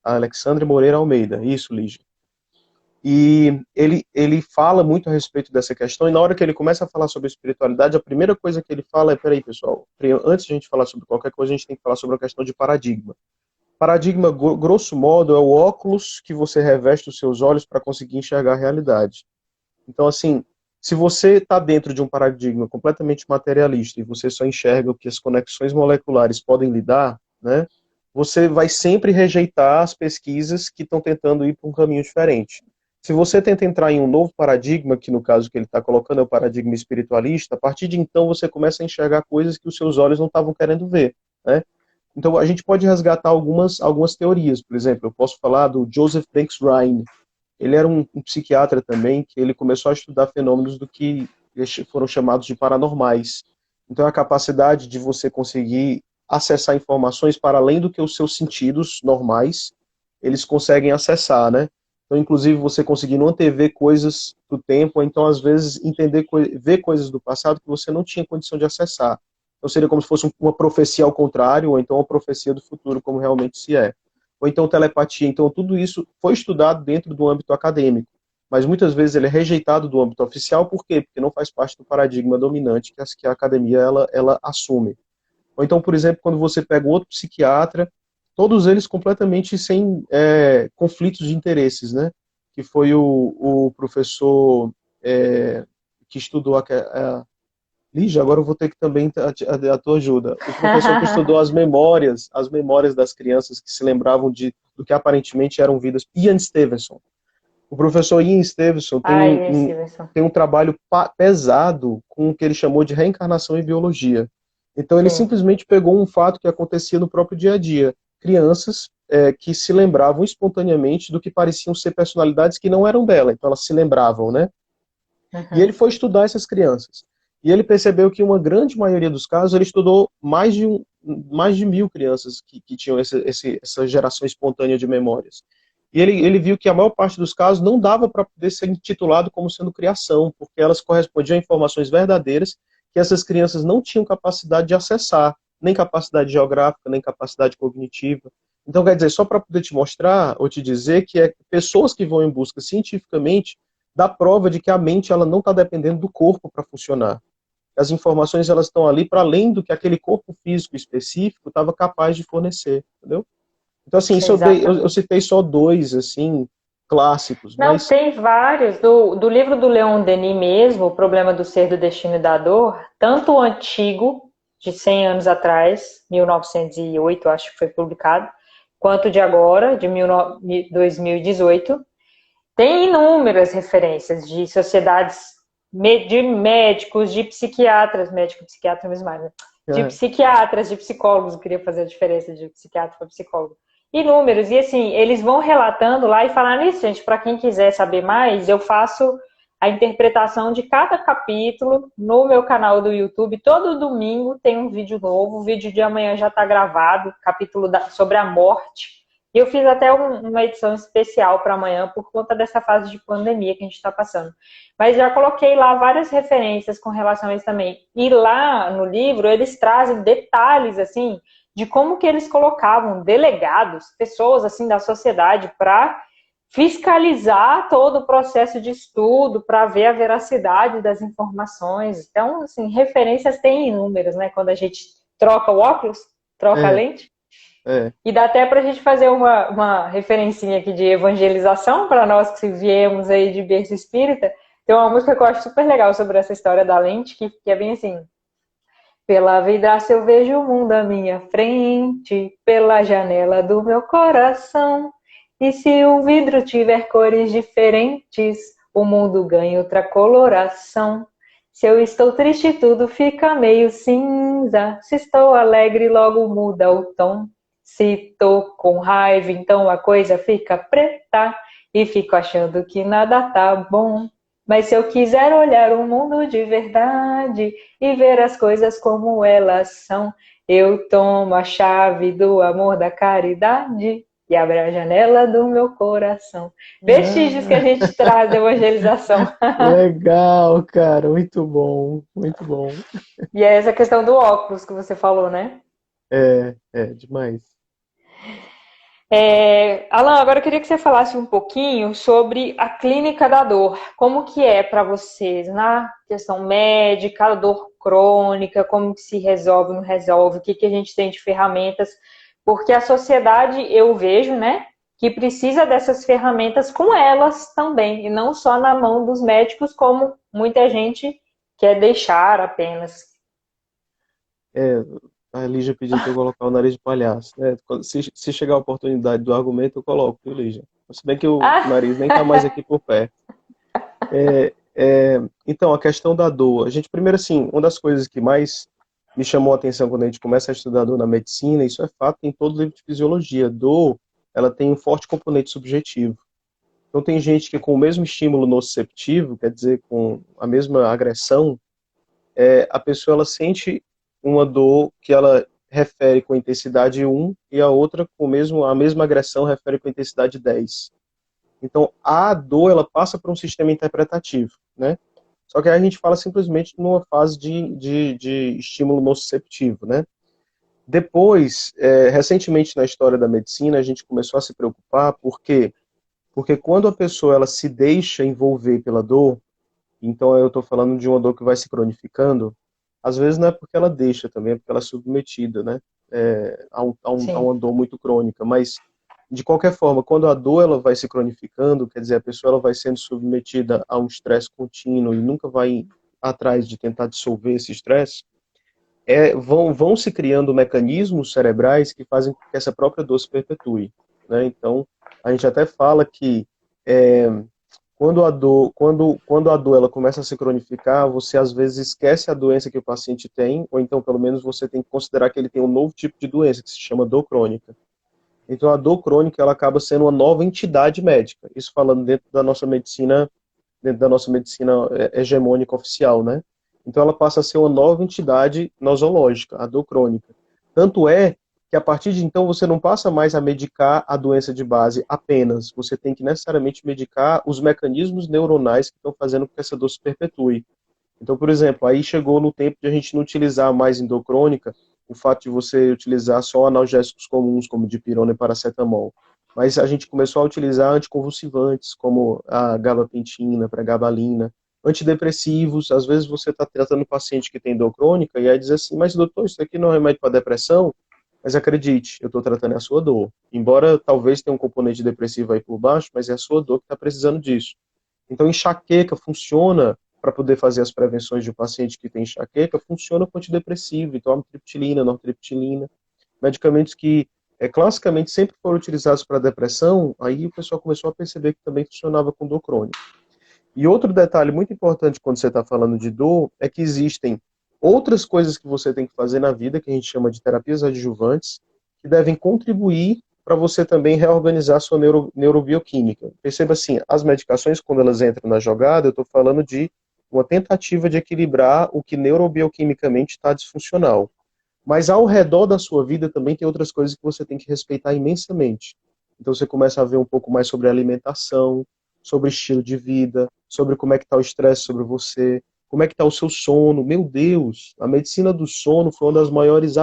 Alexandre Moreira Almeida, isso, Lígia. E ele fala muito a respeito dessa questão, e na hora que ele começa a falar sobre espiritualidade, a primeira coisa que ele fala é, peraí, pessoal, antes de a gente falar sobre qualquer coisa, a gente tem que falar sobre a questão de paradigma. Paradigma, grosso modo, é o óculos que você reveste os seus olhos para conseguir enxergar a realidade. Então, assim, se você está dentro de um paradigma completamente materialista e você só enxerga o que as conexões moleculares podem lhe dar, né, você vai sempre rejeitar as pesquisas que estão tentando ir para um caminho diferente. Se você tenta entrar em um novo paradigma, que no caso que ele está colocando é o paradigma espiritualista, a partir de então você começa a enxergar coisas que os seus olhos não estavam querendo ver, né? Então a gente pode resgatar algumas teorias. Por exemplo, eu posso falar do Joseph Banks Rhine. Ele era um psiquiatra também, que ele começou a estudar fenômenos do que foram chamados de paranormais. Então a capacidade de você conseguir acessar informações para além do que os seus sentidos normais eles conseguem acessar, né? Então, inclusive, você conseguindo antever coisas do tempo, ou então, às vezes, ver coisas do passado que você não tinha condição de acessar. Então, seria como se fosse uma profecia ao contrário, ou então uma profecia do futuro, como realmente se é. Ou então telepatia. Então, tudo isso foi estudado dentro do âmbito acadêmico. Mas, muitas vezes, ele é rejeitado do âmbito oficial. Por quê? Porque não faz parte do paradigma dominante que a academia ela assume. Ou então, por exemplo, quando você pega um outro psiquiatra, todos eles completamente sem conflitos de interesses, né? Que foi o professor que estudou Lígia, agora eu vou ter que também a tua ajuda. O professor que estudou as memórias das crianças que se lembravam do que aparentemente eram vidas. Ian Stevenson. O professor Ian Stevenson tem um trabalho pesado com o que ele chamou de reencarnação em biologia. Então ele simplesmente pegou um fato que acontecia no próprio dia a dia. Crianças que se lembravam espontaneamente do que pareciam ser personalidades que não eram dela. Então elas se lembravam, né? Uhum. E ele foi estudar essas crianças. E ele percebeu que uma grande maioria dos casos, ele estudou mais de 1.000 crianças que tinham essa geração espontânea de memórias. E ele viu que a maior parte dos casos não dava para poder ser intitulado como sendo criação, porque elas correspondiam a informações verdadeiras que essas crianças não tinham capacidade de acessar, nem capacidade geográfica, nem capacidade cognitiva. Então, quer dizer, só para poder te mostrar ou te dizer que pessoas que vão em busca cientificamente da prova de que a mente ela não está dependendo do corpo para funcionar. As informações elas estão ali para além do que aquele corpo físico específico estava capaz de fornecer, entendeu? Então, assim, isso eu citei só 2, assim, clássicos. Não, mas tem vários. Do livro do Leon Denis mesmo, O Problema do Ser, do Destino e da Dor, tanto o antigo, de 100 anos atrás, 1908, acho que foi publicado, quanto de agora, de 2018, tem inúmeras referências de sociedades de médicos, de psiquiatras, médico e psiquiatra mesmo, de psiquiatras, de psicólogos, eu queria fazer a diferença de psiquiatra para psicólogo. Inúmeros, e assim, eles vão relatando lá e falando isso, gente, para quem quiser saber mais, eu faço a interpretação de cada capítulo no meu canal do YouTube. Todo domingo tem um vídeo novo, o vídeo de amanhã já está gravado, capítulo sobre a morte. E eu fiz até uma edição especial para amanhã por conta dessa fase de pandemia que a gente está passando. Mas já coloquei lá várias referências com relação a isso também. E lá no livro eles trazem detalhes assim de como que eles colocavam delegados, pessoas assim da sociedade para fiscalizar todo o processo de estudo, para ver a veracidade das informações. Então, assim, referências tem inúmeras, né? Quando a gente troca o óculos, troca a lente. E dá até para a gente fazer uma referencinha aqui de evangelização para nós que viemos aí de berço espírita. Tem uma música que eu acho super legal sobre essa história da lente, que é bem assim: pela vidraça eu vejo o mundo à minha frente, pela janela do meu coração. E se o vidro tiver cores diferentes, o mundo ganha outra coloração. Se eu estou triste, tudo fica meio cinza. Se estou alegre, logo muda o tom. Se tô com raiva, então a coisa fica preta e fico achando que nada tá bom. Mas se eu quiser olhar o mundo de verdade e ver as coisas como elas são, eu tomo a chave do amor, da caridade e abro a janela do meu coração. Vestígios que a gente traz da evangelização. Legal, cara, muito bom, muito bom. E é essa questão do óculos que você falou, né? É demais. Alan, agora eu queria que você falasse um pouquinho sobre a clínica da dor. Como que é para vocês na questão médica, a dor crônica, como que se resolve, não resolve, o que que a gente tem de ferramentas, porque a sociedade, eu vejo, né, que precisa dessas ferramentas com elas também, e não só na mão dos médicos, como muita gente quer deixar apenas. A Lígia pediu para eu colocar o nariz de palhaço, né? Se chegar a oportunidade do argumento, eu coloco, viu, Lígia? Se bem que o Ah, nariz nem tá mais aqui por perto. Então, a questão da dor. A gente, primeiro, assim, uma das coisas que mais me chamou a atenção quando a gente começa a estudar dor na medicina, isso é fato em todo livro de fisiologia. Dor, ela tem um forte componente subjetivo. Então, tem gente que com o mesmo estímulo nociceptivo, quer dizer, com a mesma agressão, a pessoa ela sente uma dor que ela refere com intensidade 1 e a outra com a mesma agressão refere com intensidade 10. Então, a dor ela passa por um sistema interpretativo, né? Só que aí a gente fala simplesmente numa fase de estímulo nociceptivo, né? Depois, recentemente na história da medicina, a gente começou a se preocupar, por quê? Porque quando a pessoa ela se deixa envolver pela dor, então eu estou falando de uma dor que vai se cronificando, às vezes não é porque ela deixa também, é porque ela é submetida, né? A sim. uma dor muito crônica, mas de qualquer forma, quando a dor ela vai se cronificando, quer dizer, a pessoa ela vai sendo submetida a um estresse contínuo e nunca vai atrás de tentar dissolver esse estresse, vão se criando mecanismos cerebrais que fazem com que essa própria dor se perpetue, né? Então, a gente até fala que é, quando a dor ela começa a se cronificar, você às vezes esquece a doença que o paciente tem, ou então pelo menos você tem que considerar que ele tem um novo tipo de doença, que se chama dor crônica. Então a dor crônica ela acaba sendo uma nova entidade médica. Isso falando dentro da nossa medicina hegemônica oficial, né? Então ela passa a ser uma nova entidade nosológica, a dor crônica. Tanto é que a partir de então você não passa mais a medicar a doença de base apenas, você tem que necessariamente medicar os mecanismos neuronais que estão fazendo com que essa dor se perpetue. Então, por exemplo, aí chegou no tempo de a gente não utilizar mais em dor crônica o fato de você utilizar só analgésicos comuns, como dipirona e paracetamol. Mas a gente começou a utilizar anticonvulsivantes, como a gabapentina, pregabalina, antidepressivos. Às vezes você está tratando um paciente que tem dor crônica e aí diz assim, mas doutor, isso aqui não é remédio para depressão? Mas acredite, eu estou tratando a sua dor. Embora talvez tenha um componente depressivo aí por baixo, mas é a sua dor que está precisando disso. Então, enxaqueca funciona para poder fazer as prevenções de um paciente que tem enxaqueca, funciona com antidepressivo, então amitriptilina, nortriptilina, medicamentos que classicamente sempre foram utilizados para depressão, aí o pessoal começou a perceber que também funcionava com dor crônica. E outro detalhe muito importante quando você está falando de dor é que existem outras coisas que você tem que fazer na vida, que a gente chama de terapias adjuvantes, que devem contribuir para você também reorganizar a sua neurobioquímica. Perceba assim, as medicações, quando elas entram na jogada, eu estou falando de uma tentativa de equilibrar o que neurobioquimicamente está disfuncional. Mas ao redor da sua vida também tem outras coisas que você tem que respeitar imensamente. Então você começa a ver um pouco mais sobre alimentação, sobre estilo de vida, sobre como é que está o estresse sobre você, como é que está o seu sono. Meu Deus, a medicina do sono foi um dos maiores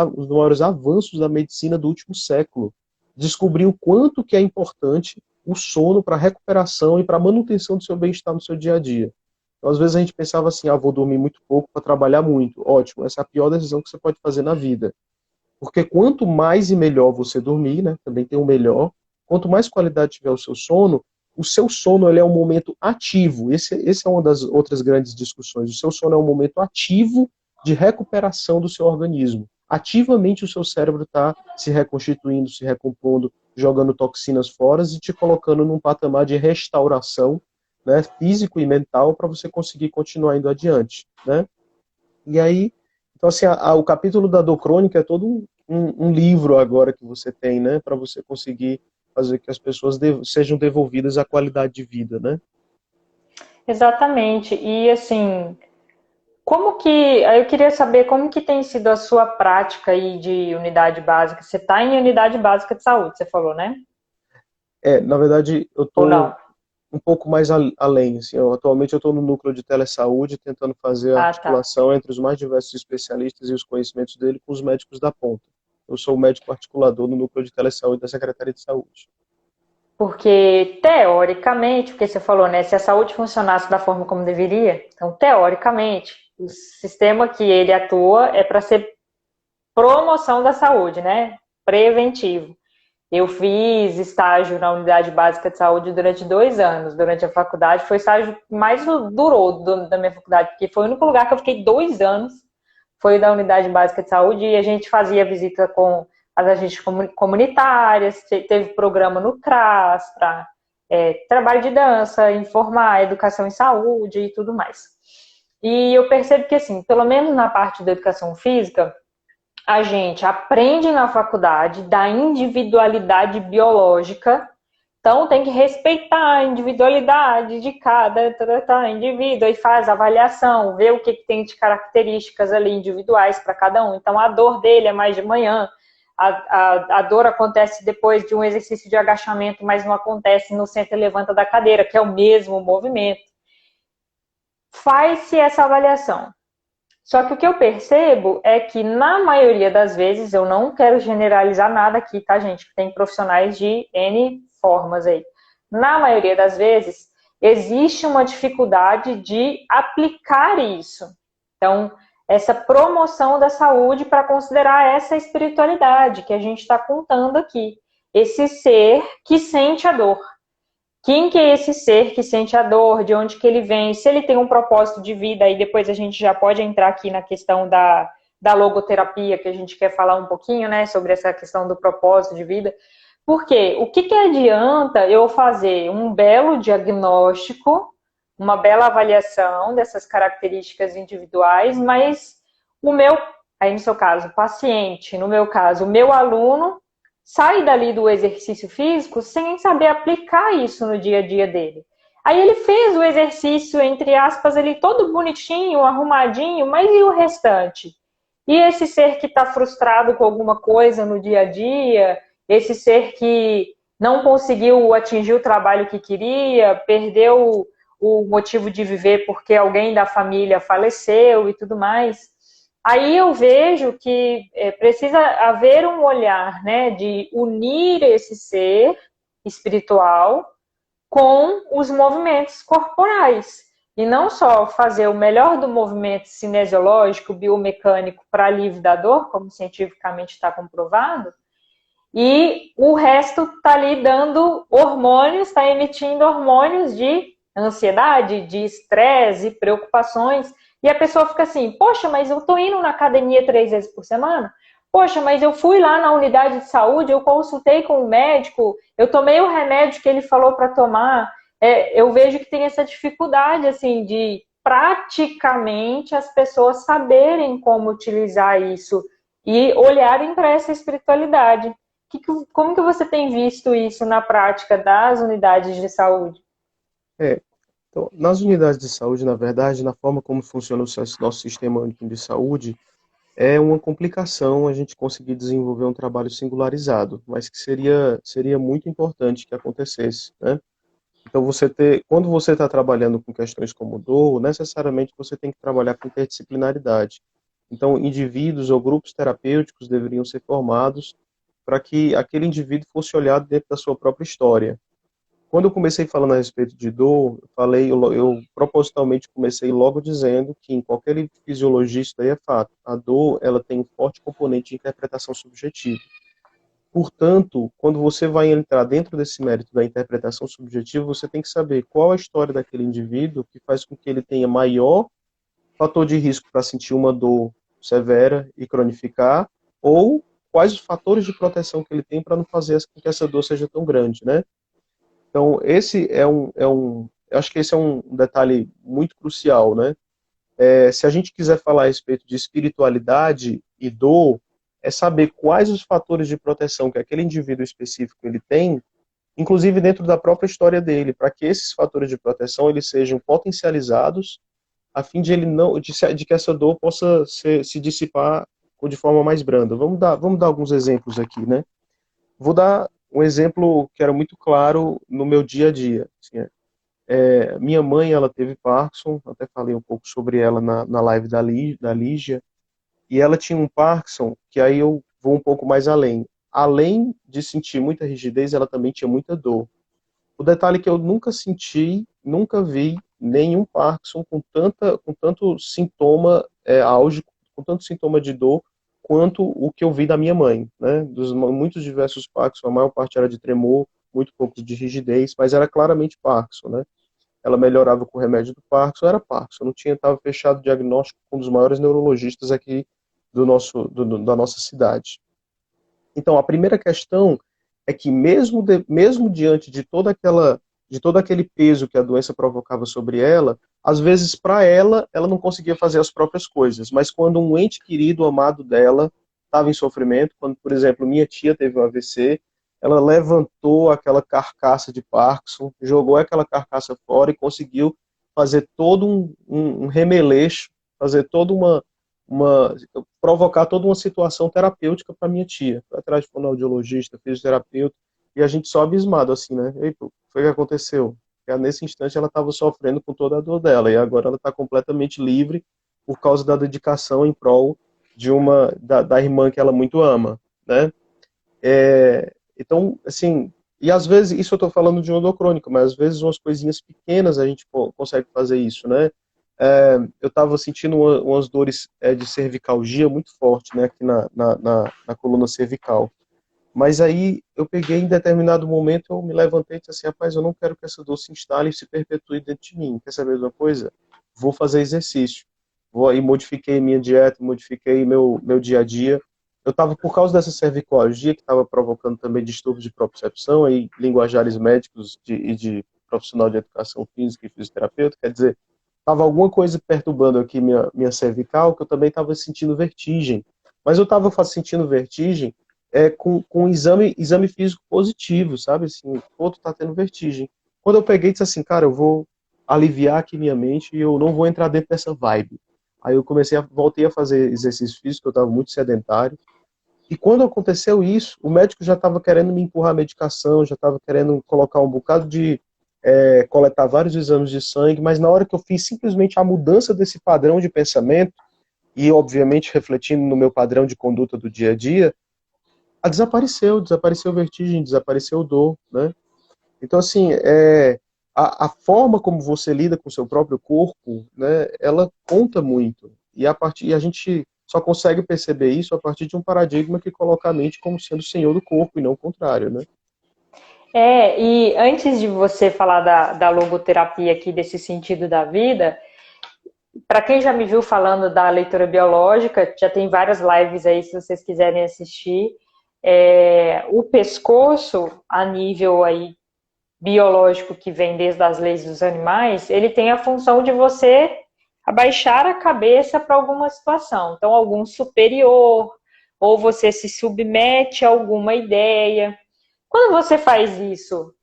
avanços da medicina do último século. Descobriu o quanto que é importante o sono para a recuperação e para a manutenção do seu bem-estar no seu dia a dia. Então, às vezes a gente pensava assim, vou dormir muito pouco para trabalhar muito. Ótimo, essa é a pior decisão que você pode fazer na vida. Porque quanto mais e melhor você dormir, né, também tem o melhor, quanto mais qualidade tiver o seu sono ele é um momento ativo. Esse é uma das outras grandes discussões. O seu sono é um momento ativo de recuperação do seu organismo. Ativamente o seu cérebro está se reconstituindo, se recompondo, jogando toxinas fora e te colocando num patamar de restauração, né, físico e mental para você conseguir continuar indo adiante, né? E aí, então assim, o capítulo da dor crônica é todo um livro agora que você tem, né, para você conseguir fazer que as pessoas sejam devolvidas à qualidade de vida, né? Exatamente. E assim, como que, eu queria saber como que tem sido a sua prática aí de unidade básica. Você está em unidade básica de saúde, você falou, né? Na verdade, eu Ou estou não? um pouco mais além, assim, atualmente eu estou no núcleo de telesaúde, tentando fazer a Ah, tá. articulação entre os mais diversos especialistas e os conhecimentos dele com os médicos da ponta. Eu sou o médico articulador no núcleo de telesaúde da Secretaria de Saúde. Porque, teoricamente, porque você falou, né? Se a saúde funcionasse da forma como deveria, então, teoricamente, o sistema que ele atua é para ser promoção da saúde, né? Preventivo. Eu fiz estágio na unidade básica de saúde durante 2 anos. Durante a faculdade, foi o estágio que mais durou da minha faculdade, porque foi o único lugar que eu fiquei 2 anos, foi da unidade básica de saúde, e a gente fazia visita com as agentes comunitárias, teve programa no CRAS, para trabalho de dança, informar, educação em saúde e tudo mais. E eu percebo que, assim, pelo menos na parte da educação física, a gente aprende na faculdade da individualidade biológica, então tem que respeitar a individualidade de cada indivíduo e faz avaliação, vê o que tem de características ali individuais para cada um. Então a dor dele é mais de manhã, a dor acontece depois de um exercício de agachamento, mas não acontece no senta e levanta da cadeira, que é o mesmo movimento. Faz-se essa avaliação. Só que o que eu percebo é que, na maioria das vezes, eu não quero generalizar nada aqui, tá, gente? Tem profissionais de N formas aí. Na maioria das vezes, existe uma dificuldade de aplicar isso. Então, essa promoção da saúde para considerar essa espiritualidade que a gente está contando aqui. Esse ser que sente a dor. Quem que é esse ser que sente a dor, de onde que ele vem, se ele tem um propósito de vida, e depois a gente já pode entrar aqui na questão da logoterapia, que a gente quer falar um pouquinho, né, sobre essa questão do propósito de vida. Porque o que adianta eu fazer um belo diagnóstico, uma bela avaliação dessas características individuais, mas o meu, aí no seu caso, paciente, no meu caso, o meu aluno, sai dali do exercício físico sem saber aplicar isso no dia a dia dele. Aí ele fez o exercício, entre aspas, ele todo bonitinho, arrumadinho, mas e o restante? E esse ser que está frustrado com alguma coisa no dia a dia, esse ser que não conseguiu atingir o trabalho que queria, perdeu o motivo de viver porque alguém da família faleceu e tudo mais. Aí eu vejo que precisa haver um olhar, né, de unir esse ser espiritual com os movimentos corporais. E não só fazer o melhor do movimento cinesiológico, biomecânico para alívio da dor, como cientificamente está comprovado, e o resto está ali dando hormônios, está emitindo hormônios de ansiedade, de estresse, preocupações. E a pessoa fica assim, poxa, mas eu tô indo na academia 3 vezes por semana? Poxa, mas eu fui lá na unidade de saúde, eu consultei com o médico, eu tomei o remédio que ele falou para tomar. Eu vejo que tem essa dificuldade, assim, de praticamente as pessoas saberem como utilizar isso e olharem para essa espiritualidade. Como que você tem visto isso na prática das unidades de saúde? É, então, nas unidades de saúde, na verdade, na forma como funciona o nosso sistema único de saúde, é uma complicação a gente conseguir desenvolver um trabalho singularizado, mas que seria muito importante que acontecesse, né? Então, quando você está trabalhando com questões como dor, necessariamente você tem que trabalhar com interdisciplinaridade. Então, indivíduos ou grupos terapêuticos deveriam ser formados para que aquele indivíduo fosse olhado dentro da sua própria história. Quando eu comecei falando a respeito de dor, eu propositalmente comecei logo dizendo que em qualquer fisiologista aí é fato, a dor ela tem um forte componente de interpretação subjetiva. Portanto, quando você vai entrar dentro desse mérito da interpretação subjetiva, você tem que saber qual a história daquele indivíduo que faz com que ele tenha maior fator de risco para sentir uma dor severa e cronificar, ou quais os fatores de proteção que ele tem para não fazer com que essa dor seja tão grande, né? Então, esse eu acho que esse é um detalhe muito crucial, né? Se a gente quiser falar a respeito de espiritualidade e dor, é saber quais os fatores de proteção que aquele indivíduo específico ele tem, inclusive dentro da própria história dele, para que esses fatores de proteção eles sejam potencializados, a fim de ele não, de que essa dor possa se dissipar de forma mais branda. Vamos dar alguns exemplos aqui, né? Vou dar um exemplo que era muito claro no meu dia a dia. Assim, minha mãe, ela teve Parkinson, até falei um pouco sobre ela na live da Lígia, e ela tinha um Parkinson, que aí eu vou um pouco mais além. Além de sentir muita rigidez, ela também tinha muita dor. O detalhe é que eu nunca senti, nunca vi nenhum Parkinson com tanto sintoma álgico, com tanto sintoma de dor, quanto o que eu vi da minha mãe, né? Dos muitos diversos Parkinson, a maior parte era de tremor, muito poucos de rigidez, mas era claramente Parkinson, né? Ela melhorava com o remédio do Parkinson, era Parkinson, não tinha, estava fechado o diagnóstico com um dos maiores neurologistas aqui da nossa cidade. Então, a primeira questão é que mesmo diante de todo aquele peso que a doença provocava sobre ela, às vezes para ela não conseguia fazer as próprias coisas, mas quando um ente querido, amado dela, estava em sofrimento, quando, por exemplo, minha tia teve um AVC, ela levantou aquela carcaça de Parkinson, jogou aquela carcaça fora e conseguiu fazer todo um remeleixo, fazer toda uma provocar toda uma situação terapêutica para minha tia. Foi atrás de fonoaudiologista, fisioterapeuta, e a gente só abismado assim, né? E foi o que aconteceu. Nesse instante ela estava sofrendo com toda a dor dela, e agora ela está completamente livre por causa da dedicação em prol da irmã que ela muito ama, né? Então, assim, e às vezes, isso eu estou falando de uma dor crônica, mas às vezes umas coisinhas pequenas a gente consegue fazer isso, né? Eu estava sentindo umas dores de cervicalgia muito forte, né, aqui na coluna cervical. Mas aí eu peguei em determinado momento, eu me levantei e disse assim, rapaz, eu não quero que essa dor se instale e se perpetue dentro de mim. Quer saber de uma coisa? Vou fazer exercício. Vou aí, modifiquei minha dieta, modifiquei meu dia a dia. Eu estava, por causa dessa cervicalgia, que estava provocando também distúrbios de propriocepção, aí, linguajares médicos e de profissional de educação física e fisioterapeuta, quer dizer, estava alguma coisa perturbando aqui minha cervical, que eu também estava sentindo vertigem. Mas eu estava sentindo vertigem com um exame físico positivo, sabe? Assim, pô, tu tá tendo vertigem. Quando eu peguei, disse assim, cara, eu vou aliviar aqui minha mente e eu não vou entrar dentro dessa vibe. Aí eu voltei a fazer exercício físico, eu estava muito sedentário. E quando aconteceu isso, o médico já estava querendo me empurrar a medicação, já estava querendo colocar um bocado coletar vários exames de sangue, mas na hora que eu fiz simplesmente a mudança desse padrão de pensamento, e obviamente refletindo no meu padrão de conduta do dia a dia, desapareceu vertigem, desapareceu dor, né? Então, assim, a forma como você lida com o seu próprio corpo, né, ela conta muito. E a gente só consegue perceber isso a partir de um paradigma que coloca a mente como sendo o senhor do corpo e não o contrário, né? E antes de você falar da logoterapia aqui, desse sentido da vida, para quem já me viu falando da leitura biológica, já tem várias lives aí se vocês quiserem assistir. O pescoço, a nível aí biológico que vem desde as leis dos animais, ele tem a função de você abaixar a cabeça para alguma situação. Então, algum superior, ou você se submete a alguma ideia. Quando você faz isso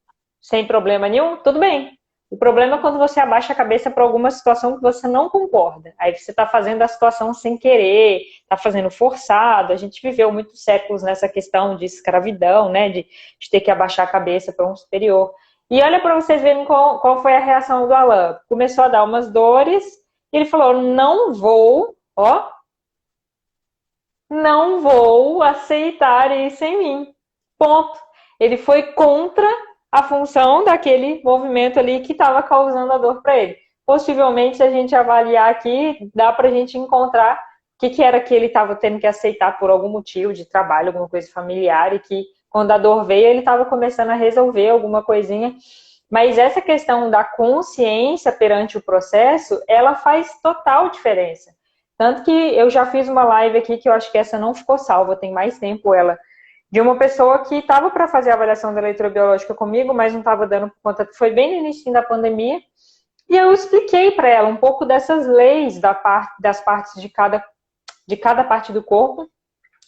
sem problema nenhum, tudo bem. O problema é quando você abaixa a cabeça para alguma situação que você não concorda. Aí você está fazendo a situação sem querer, está fazendo forçado. A gente viveu muitos séculos nessa questão de escravidão, né? De ter que abaixar a cabeça para um superior. E olha para vocês verem qual foi a reação do Alan. Começou a dar umas dores e ele falou: não vou, ó, não vou aceitar isso em mim. Ponto. Ele foi contra a função daquele movimento ali que estava causando a dor para ele. Possivelmente, se a gente avaliar aqui, dá para a gente encontrar o que era que ele estava tendo que aceitar por algum motivo de trabalho, alguma coisa familiar, e que quando a dor veio, ele estava começando a resolver alguma coisinha. Mas essa questão da consciência perante o processo, ela faz total diferença. Tanto que eu já fiz uma live aqui, que eu acho que essa não ficou salva, tem mais tempo ela, de uma pessoa que estava para fazer a avaliação da eletrobiológica comigo, mas não estava dando conta, foi bem no início da pandemia, e eu expliquei para ela um pouco dessas leis das partes de cada parte do corpo,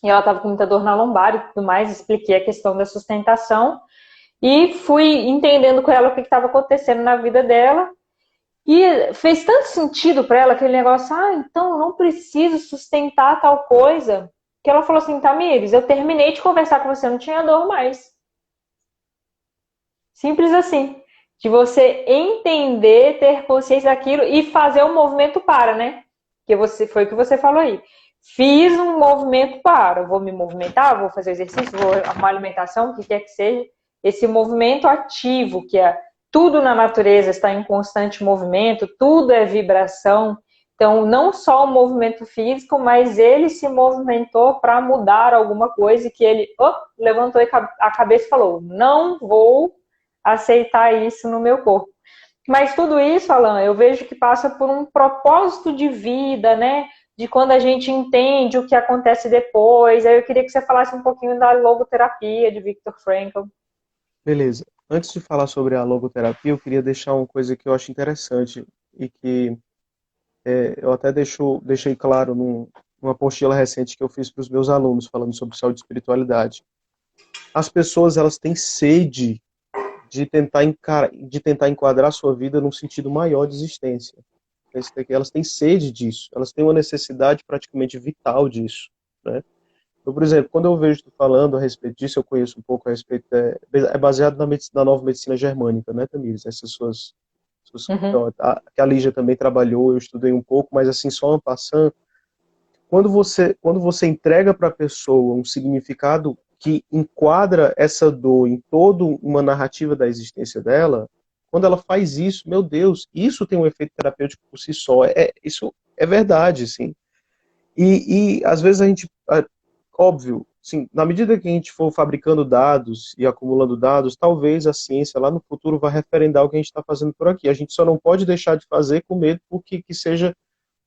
e ela estava com muita dor na lombar e tudo mais, expliquei a questão da sustentação, e fui entendendo com ela o que estava acontecendo na vida dela, e fez tanto sentido para ela aquele negócio, então eu não preciso sustentar tal coisa, que ela falou assim, Tamires, eu terminei de conversar com você, eu não tinha dor mais. Simples assim. De você entender, ter consciência daquilo e fazer o movimento para, né? Que você, foi o que você falou aí. Fiz um movimento para, vou me movimentar, vou fazer exercício, vou arrumar alimentação, o que quer que seja. Esse movimento ativo, que é tudo na natureza está em constante movimento, tudo é vibração. Então, não só o movimento físico, mas ele se movimentou para mudar alguma coisa que ele levantou a cabeça e falou, não vou aceitar isso no meu corpo. Mas tudo isso, Alan, eu vejo que passa por um propósito de vida, né? De quando a gente entende o que acontece depois. Aí eu queria que você falasse um pouquinho da logoterapia de Viktor Frankl. Beleza. Antes de falar sobre a logoterapia, eu queria deixar uma coisa que eu acho interessante e que eu até deixei claro numa apostila recente que eu fiz para os meus alunos, falando sobre saúde e espiritualidade. As pessoas, elas têm sede de tentar enquadrar a sua vida num sentido maior de existência. Elas têm sede disso, elas têm uma necessidade praticamente vital disso, né? Então, por exemplo, quando eu vejo tu falando a respeito disso, eu conheço um pouco a respeito, é baseado na nova medicina germânica, né, Tamires? Uhum. Então, que a Lígia também trabalhou, eu estudei um pouco, mas assim, só en passant, quando você entrega para a pessoa um significado que enquadra essa dor em toda uma narrativa da existência dela, quando ela faz isso, meu Deus, isso tem um efeito terapêutico por si só. Isso é verdade, sim. E às vezes a gente, óbvio, sim, na medida que a gente for fabricando dados e acumulando dados, talvez a ciência lá no futuro vá referendar o que a gente está fazendo por aqui. A gente só não pode deixar de fazer com medo porque que seja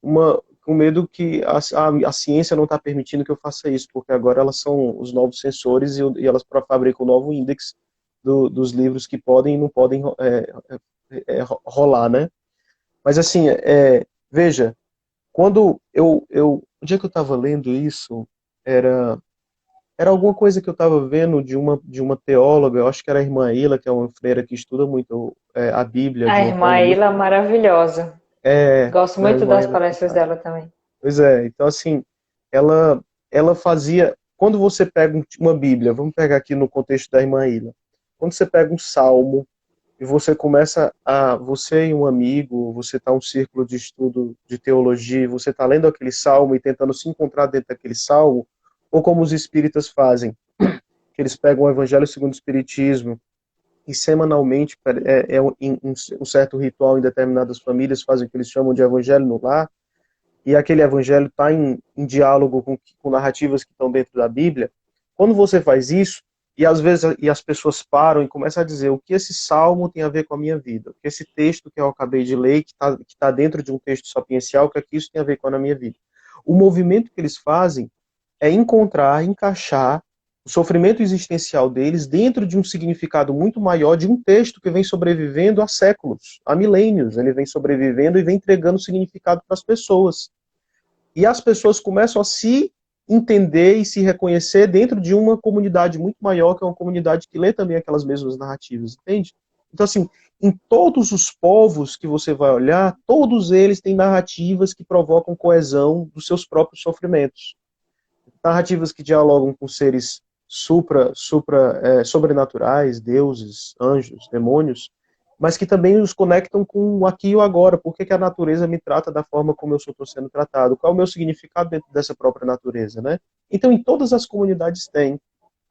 com medo que a ciência não está permitindo que eu faça isso, porque agora elas são os novos sensores e elas fabricam o novo índice dos livros que podem e não podem rolar, né? Mas assim, veja, quando o dia que eu estava lendo isso, era, era alguma coisa que eu estava vendo de uma teóloga, eu acho que era a irmã Ila, que é uma freira que estuda muito a Bíblia A de uma irmã forma muito... Ila, maravilhosa. Gosto A muito irmã das Ila, palestras dela também. pois é, então assim, ela fazia, quando você pega uma Bíblia, vamos pegar aqui no contexto da irmã Ila, quando você pega um salmo e você você e um amigo, você está um círculo de estudo de teologia, você está lendo aquele salmo e tentando se encontrar dentro daquele salmo, ou como os espíritas fazem, que eles pegam o Evangelho segundo o Espiritismo e semanalmente um certo ritual em determinadas famílias fazem o que eles chamam de Evangelho no lar, e aquele evangelho está em diálogo com narrativas que estão dentro da Bíblia, quando você faz isso, e às vezes as pessoas param e começam a dizer o que esse salmo tem a ver com a minha vida, o que esse texto que eu acabei de ler, que tá dentro de um texto sapiencial, o que é que isso tem a ver com a minha vida. O movimento que eles fazem é encontrar, encaixar o sofrimento existencial deles dentro de um significado muito maior de um texto que vem sobrevivendo há séculos, há milênios. Ele vem sobrevivendo e vem entregando significado para as pessoas. E as pessoas começam a se entender e se reconhecer dentro de uma comunidade muito maior, que é uma comunidade que lê também aquelas mesmas narrativas, entende? Então, assim, em todos os povos que você vai olhar, todos eles têm narrativas que provocam coesão dos seus próprios sofrimentos. Narrativas que dialogam com seres sobrenaturais, deuses, anjos, demônios, mas que também os conectam com o aqui e o agora. Por que a natureza me trata da forma como eu estou sendo tratado? Qual é o meu significado dentro dessa própria natureza, né? Então, em todas as comunidades tem.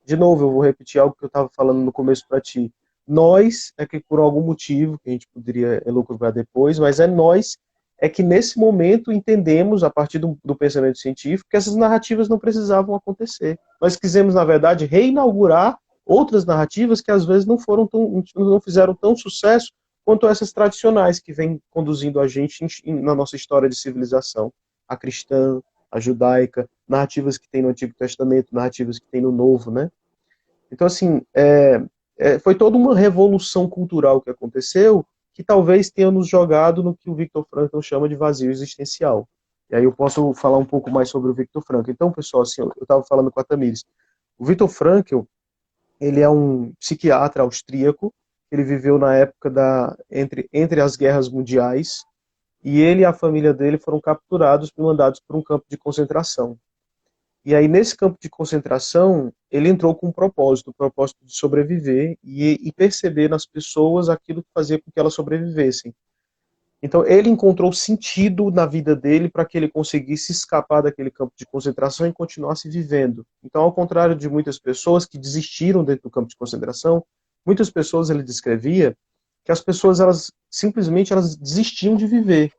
De novo, eu vou repetir algo que eu estava falando no começo para ti. Nós, é que por algum motivo, que a gente poderia elucubrar depois, mas é nós, é que nesse momento entendemos, a partir do pensamento científico, que essas narrativas não precisavam acontecer. Nós quisemos, na verdade, reinaugurar outras narrativas que às vezes não fizeram tão sucesso quanto essas tradicionais que vêm conduzindo a gente na nossa história de civilização. A cristã, a judaica, narrativas que tem no Antigo Testamento, narrativas que tem no Novo, né? Então, assim, foi toda uma revolução cultural que aconteceu, que talvez tenha nos jogado no que o Viktor Frankl chama de vazio existencial. E aí eu posso falar um pouco mais sobre o Viktor Frankl. Então, pessoal, assim, eu estava falando com a Tamires. O Viktor Frankl, ele é um psiquiatra austríaco, ele viveu na época entre as guerras mundiais, e ele e a família dele foram capturados e mandados para um campo de concentração. E aí, nesse campo de concentração, ele entrou com um propósito, o propósito de sobreviver e perceber nas pessoas aquilo que fazia com que elas sobrevivessem. Então, ele encontrou sentido na vida dele para que ele conseguisse escapar daquele campo de concentração e continuasse vivendo. Então, ao contrário de muitas pessoas que desistiram dentro do campo de concentração, muitas pessoas ele descrevia que as pessoas elas desistiam de viver,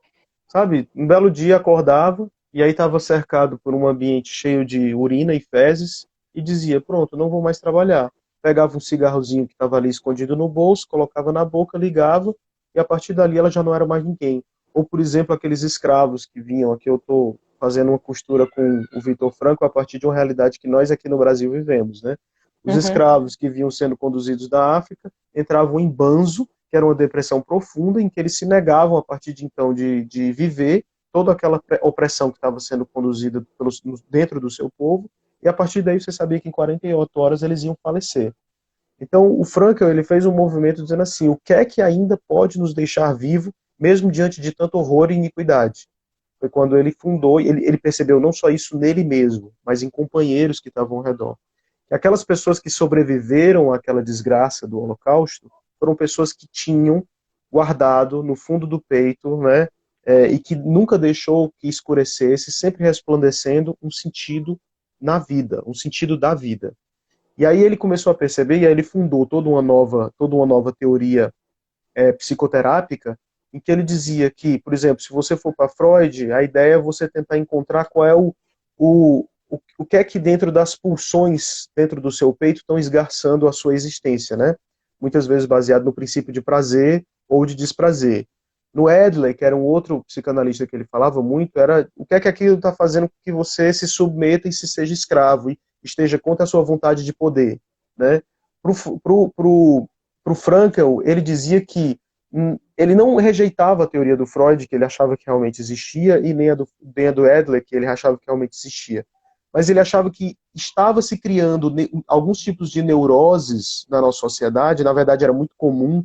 sabe? Um belo dia acordava e aí estava cercado por um ambiente cheio de urina e fezes e dizia, pronto, não vou mais trabalhar. Pegava um cigarrozinho que estava ali escondido no bolso, colocava na boca, ligava e a partir dali ela já não era mais ninguém. Ou, por exemplo, aqueles escravos que vinham, aqui eu estou fazendo uma costura com o Viktor Frankl a partir de uma realidade que nós aqui no Brasil vivemos, né? Os Uhum. escravos que vinham sendo conduzidos da África entravam em banzo, que era uma depressão profunda, em que eles se negavam, a partir de então, de viver toda aquela opressão que estava sendo conduzida dentro do seu povo, e a partir daí você sabia que em 48 horas eles iam falecer. Então, o Frankl, ele fez um movimento dizendo assim, o que é que ainda pode nos deixar vivo, mesmo diante de tanto horror e iniquidade? Foi quando ele fundou, ele percebeu não só isso nele mesmo, mas em companheiros que estavam ao redor. E aquelas pessoas que sobreviveram àquela desgraça do Holocausto foram pessoas que tinham guardado no fundo do peito, né, e que nunca deixou que escurecesse, sempre resplandecendo um sentido na vida, um sentido da vida. E aí ele começou a perceber, e aí ele fundou toda uma nova teoria psicoterápica, em que ele dizia que, por exemplo, se você for para Freud, a ideia é você tentar encontrar qual é o que é que dentro das pulsões dentro do seu peito estão esgarçando a sua existência, né? Muitas vezes baseado no princípio de prazer ou de desprazer. No Adler, que era um outro psicanalista que ele falava muito, era o que é que aquilo está fazendo com que você se submeta e se seja escravo e esteja contra a sua vontade de poder, né? Pro Frankl, ele dizia que ele não rejeitava a teoria do Freud, que ele achava que realmente existia, e nem a do Adler, que ele achava que realmente existia. Mas ele achava que estava se criando alguns tipos de neuroses na nossa sociedade, na verdade era muito comum,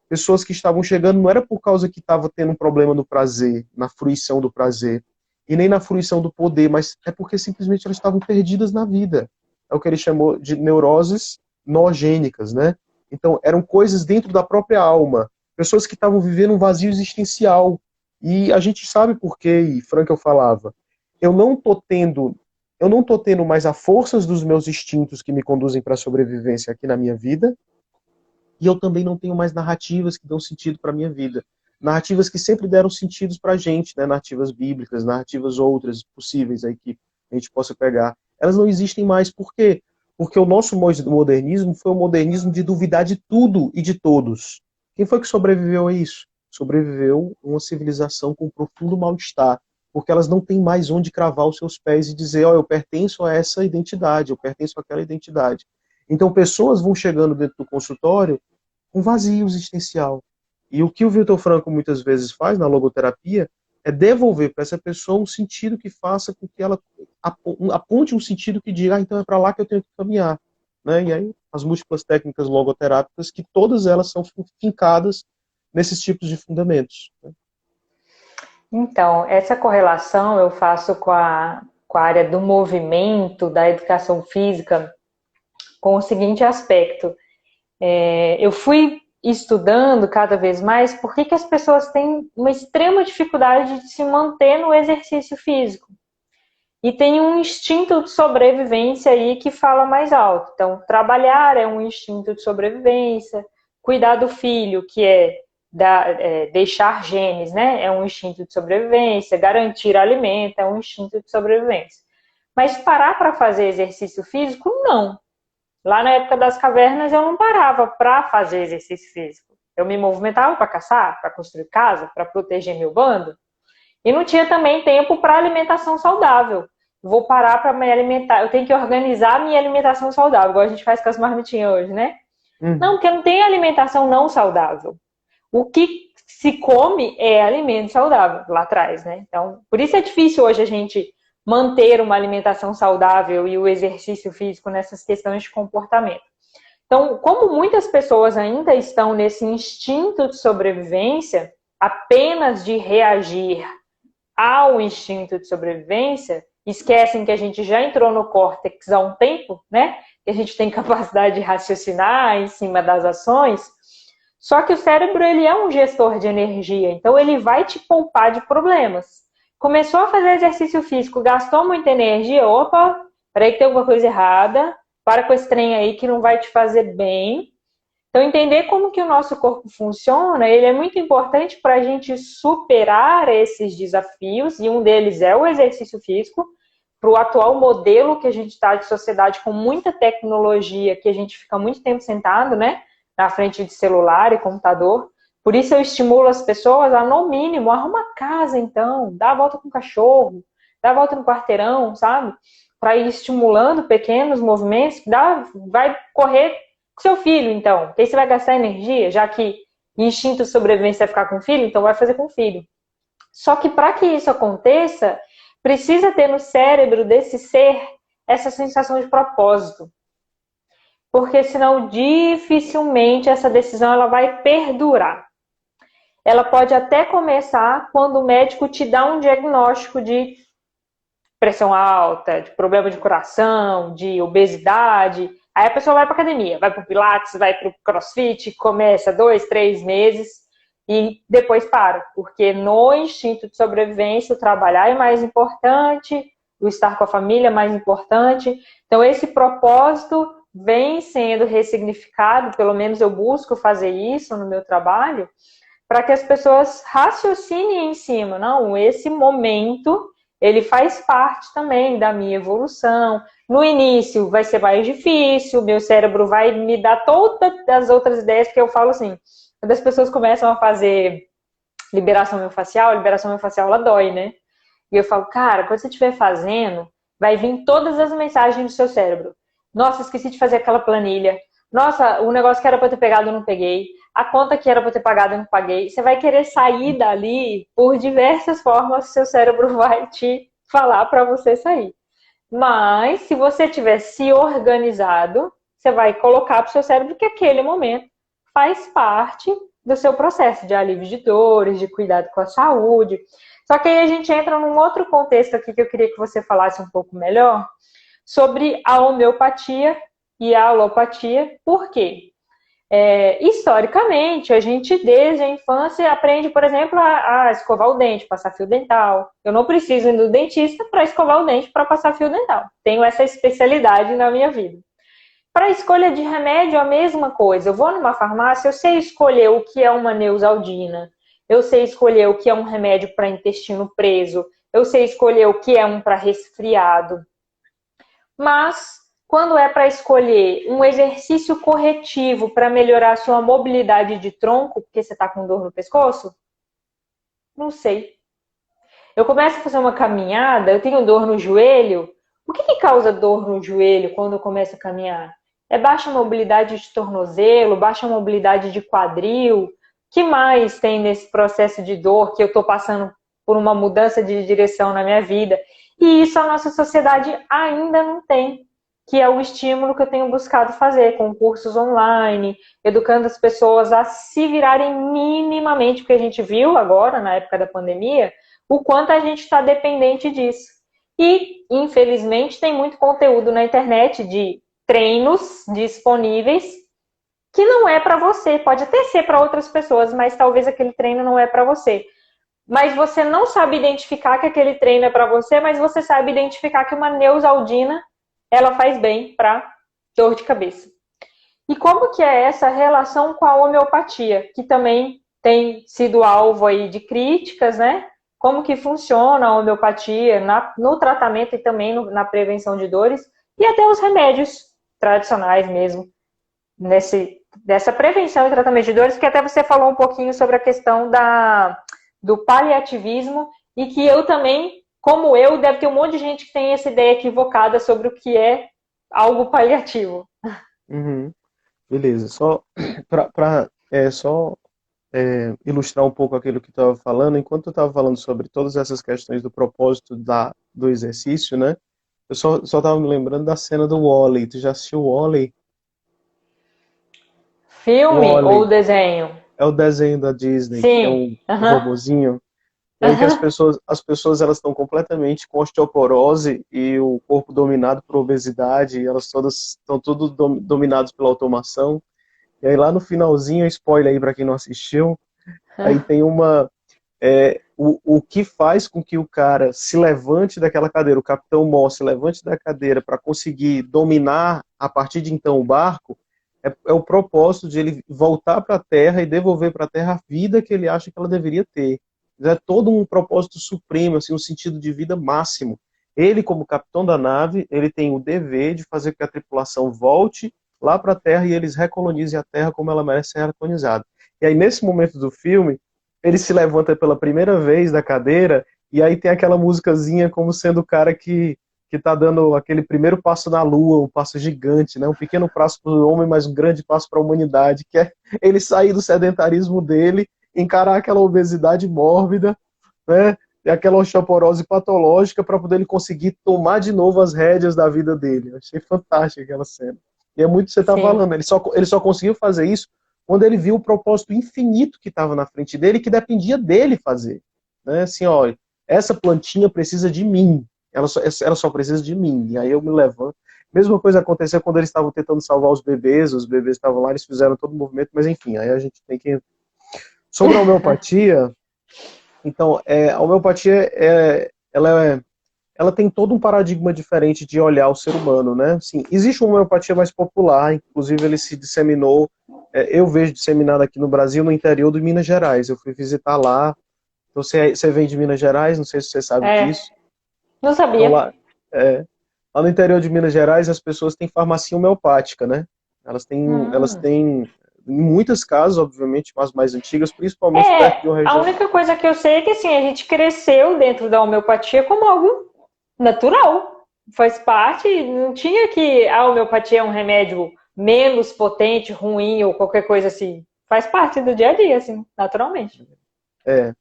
pessoas que estavam chegando não era por causa que estava tendo um problema no prazer, na fruição do prazer, e nem na fruição do poder, mas é porque simplesmente elas estavam perdidas na vida. É o que ele chamou de neuroses noogênicas, né? Então, eram coisas dentro da própria alma, pessoas que estavam vivendo um vazio existencial. E a gente sabe por quê, e Frankl falava, eu não tô tendo eu não tô tendo mais as forças dos meus instintos que me conduzem para a sobrevivência aqui na minha vida, e eu também não tenho mais narrativas que dão sentido para a minha vida. Narrativas que sempre deram sentidos para a gente, né? Narrativas bíblicas, narrativas outras possíveis aí que a gente possa pegar. Elas não existem mais. Por quê? Porque o nosso modernismo foi o modernismo de duvidar de tudo e de todos. Quem foi que sobreviveu a isso? Sobreviveu uma civilização com profundo mal-estar, porque elas não têm mais onde cravar os seus pés e dizer, ó, eu pertenço a essa identidade, eu pertenço àquela identidade. Então, pessoas vão chegando dentro do consultório com vazio existencial. E o que o Viktor Frankl muitas vezes faz na logoterapia é devolver para essa pessoa um sentido que faça com que ela aponte um sentido que diga, então é para lá que eu tenho que caminhar. Né? E aí, as múltiplas técnicas logoterápicas, que todas elas são fincadas nesses tipos de fundamentos. Né? Então, essa correlação eu faço com a área do movimento, da educação física, com o seguinte aspecto. Eu fui estudando cada vez mais por que as pessoas têm uma extrema dificuldade de se manter no exercício físico. E tem um instinto de sobrevivência aí que fala mais alto. Então, trabalhar é um instinto de sobrevivência, cuidar do filho, que é deixar genes, né? É um instinto de sobrevivência, garantir alimento é um instinto de sobrevivência. Mas parar para fazer exercício físico, não. Lá na época das cavernas eu não parava para fazer exercício físico. Eu me movimentava para caçar, para construir casa, para proteger meu bando. E não tinha também tempo para alimentação saudável. Vou parar para me alimentar. Eu tenho que organizar a minha alimentação saudável, igual a gente faz com as marmitinhas hoje, né? Não, porque não tem alimentação não saudável. O que se come é alimento saudável lá atrás, né? Então, por isso é difícil hoje a gente manter uma alimentação saudável e o exercício físico nessas questões de comportamento. Então, como muitas pessoas ainda estão nesse instinto de sobrevivência, apenas de reagir ao instinto de sobrevivência, esquecem que a gente já entrou no córtex há um tempo, né? Que a gente tem capacidade de raciocinar em cima das ações. Só que o cérebro, ele é um gestor de energia, então ele vai te poupar de problemas. Começou a fazer exercício físico, gastou muita energia, opa, peraí que tem alguma coisa errada, para com esse trem aí que não vai te fazer bem. Então, entender como que o nosso corpo funciona, ele é muito importante para a gente superar esses desafios, e um deles é o exercício físico, para o atual modelo que a gente está de sociedade com muita tecnologia, que a gente fica muito tempo sentado, né, na frente de celular e computador. Por isso eu estimulo as pessoas a, no mínimo, arruma a casa, então, dá a volta com o cachorro, dá a volta no quarteirão, sabe? Para ir estimulando pequenos movimentos, vai correr com seu filho, então, porque aí você vai gastar energia, já que instinto de sobrevivência é ficar com o filho, então vai fazer com o filho. Só que para que isso aconteça, precisa ter no cérebro desse ser essa sensação de propósito. Porque senão dificilmente essa decisão ela vai perdurar. Ela pode até começar quando o médico te dá um diagnóstico de pressão alta, de problema de coração, de obesidade. Aí a pessoa vai para academia, vai para o Pilates, vai para o CrossFit, começa 2, 3 meses e depois para. Porque no instinto de sobrevivência, o trabalhar é mais importante, o estar com a família é mais importante. Então, esse propósito vem sendo ressignificado, pelo menos eu busco fazer isso no meu trabalho, para que as pessoas raciocinem em cima. Não, esse momento, ele faz parte também da minha evolução. No início vai ser mais difícil, meu cérebro vai me dar todas as outras ideias, porque eu falo assim, quando as pessoas começam a fazer liberação miofascial ela dói, né? E eu falo, cara, quando você estiver fazendo, vai vir todas as mensagens do seu cérebro. Nossa, esqueci de fazer aquela planilha. Nossa, o negócio que era para eu ter pegado eu não peguei. A conta que era para eu ter pagado eu não paguei. Você vai querer sair dali por diversas formas, seu cérebro vai te falar para você sair. Mas, se você tiver se organizado, você vai colocar para o seu cérebro que aquele momento faz parte do seu processo de alívio de dores, de cuidado com a saúde. Só que aí a gente entra num outro contexto aqui que eu queria que você falasse um pouco melhor, sobre a homeopatia e a alopatia. Por quê? Historicamente, a gente desde a infância aprende, por exemplo, a escovar o dente, passar fio dental. Eu não preciso ir no dentista para escovar o dente para passar fio dental. Tenho essa especialidade na minha vida. Para a escolha de remédio, a mesma coisa. Eu vou numa farmácia, eu sei escolher o que é uma Neosaldina, eu sei escolher o que é um remédio para intestino preso, eu sei escolher o que é um para resfriado. Mas, quando é para escolher um exercício corretivo para melhorar a sua mobilidade de tronco, porque você está com dor no pescoço, não sei. Eu começo a fazer uma caminhada, eu tenho dor no joelho. O que causa dor no joelho quando eu começo a caminhar? É baixa mobilidade de tornozelo, baixa mobilidade de quadril. O que mais tem nesse processo de dor que eu estou passando por uma mudança de direção na minha vida? E isso a nossa sociedade ainda não tem, que é o estímulo que eu tenho buscado fazer com cursos online, educando as pessoas a se virarem minimamente, porque a gente viu agora, na época da pandemia, o quanto a gente está dependente disso. E, infelizmente, tem muito conteúdo na internet de treinos disponíveis que não é para você. Pode até ser para outras pessoas, mas talvez aquele treino não é para você. Mas você não sabe identificar que aquele treino é para você, mas você sabe identificar que uma Neosaldina ela faz bem para dor de cabeça. E como que é essa relação com a homeopatia, que também tem sido alvo aí de críticas, né? Como que funciona a homeopatia no tratamento e também na prevenção de dores, e até os remédios tradicionais mesmo, dessa prevenção e tratamento de dores, que até você falou um pouquinho sobre a questão do paliativismo, e que eu também, como eu, deve ter um monte de gente que tem essa ideia equivocada sobre o que é algo paliativo. Uhum. Beleza. Só para ilustrar um pouco aquilo que tu estava falando, enquanto eu estava falando sobre todas essas questões do propósito do exercício, né? Eu só estava me lembrando da cena do Wall-E. Tu já assistiu o Wall-E? Filme ou Wall-E desenho? é o desenho da Disney, que é Sim. um robozinho. E aí que as pessoas elas estão completamente com osteoporose e o corpo dominado por obesidade, e elas todas estão tudo dominadas pela automação. E aí lá no finalzinho, spoiler aí para quem não assistiu, aí tem o que faz com que o cara se levante daquela cadeira, o Capitão Moss se levante da cadeira para conseguir dominar a partir de então o barco, é o propósito de ele voltar para a Terra e devolver para a Terra a vida que ele acha que ela deveria ter. É todo um propósito supremo, assim, um sentido de vida máximo. Ele, como capitão da nave, ele tem o dever de fazer com que a tripulação volte lá para a Terra e eles recolonizem a Terra como ela merece ser recolonizada. E aí, nesse momento do filme, ele se levanta pela primeira vez da cadeira e aí tem aquela musicazinha como sendo o cara que tá dando aquele primeiro passo na Lua, um passo gigante, né? Um pequeno passo para o homem, mas um grande passo para a humanidade, que é ele sair do sedentarismo dele, encarar aquela obesidade mórbida, né? E aquela osteoporose patológica para poder ele conseguir tomar de novo as rédeas da vida dele. Eu achei fantástica aquela cena. E é muito o que você está Sim. falando, ele só conseguiu fazer isso quando ele viu o propósito infinito que estava na frente dele, que dependia dele fazer. Né? Assim, olha, essa plantinha precisa de mim, ela só precisa de mim, e aí eu me levanto. Mesma coisa aconteceu quando eles estavam tentando salvar os bebês estavam lá, eles fizeram todo o movimento, mas enfim, aí a gente tem que... Sobre a homeopatia, então, a homeopatia, ela tem todo um paradigma diferente de olhar o ser humano, né? Assim, existe uma homeopatia mais popular, inclusive ele se disseminou, eu vejo disseminado aqui no Brasil, no interior de Minas Gerais. Eu fui visitar lá. Então, você vem de Minas Gerais, não sei se você sabe disso. Não Então, sabia. lá no interior de Minas Gerais, as pessoas têm farmácia homeopática, né? Elas têm, em muitos casos, obviamente, as mais antigas, principalmente perto de uma A região. única coisa que eu sei é que assim, a gente cresceu dentro da homeopatia como algo natural. Faz parte, não tinha que a homeopatia é um remédio menos potente, ruim ou qualquer coisa assim. Faz parte do dia a dia, assim, naturalmente. É,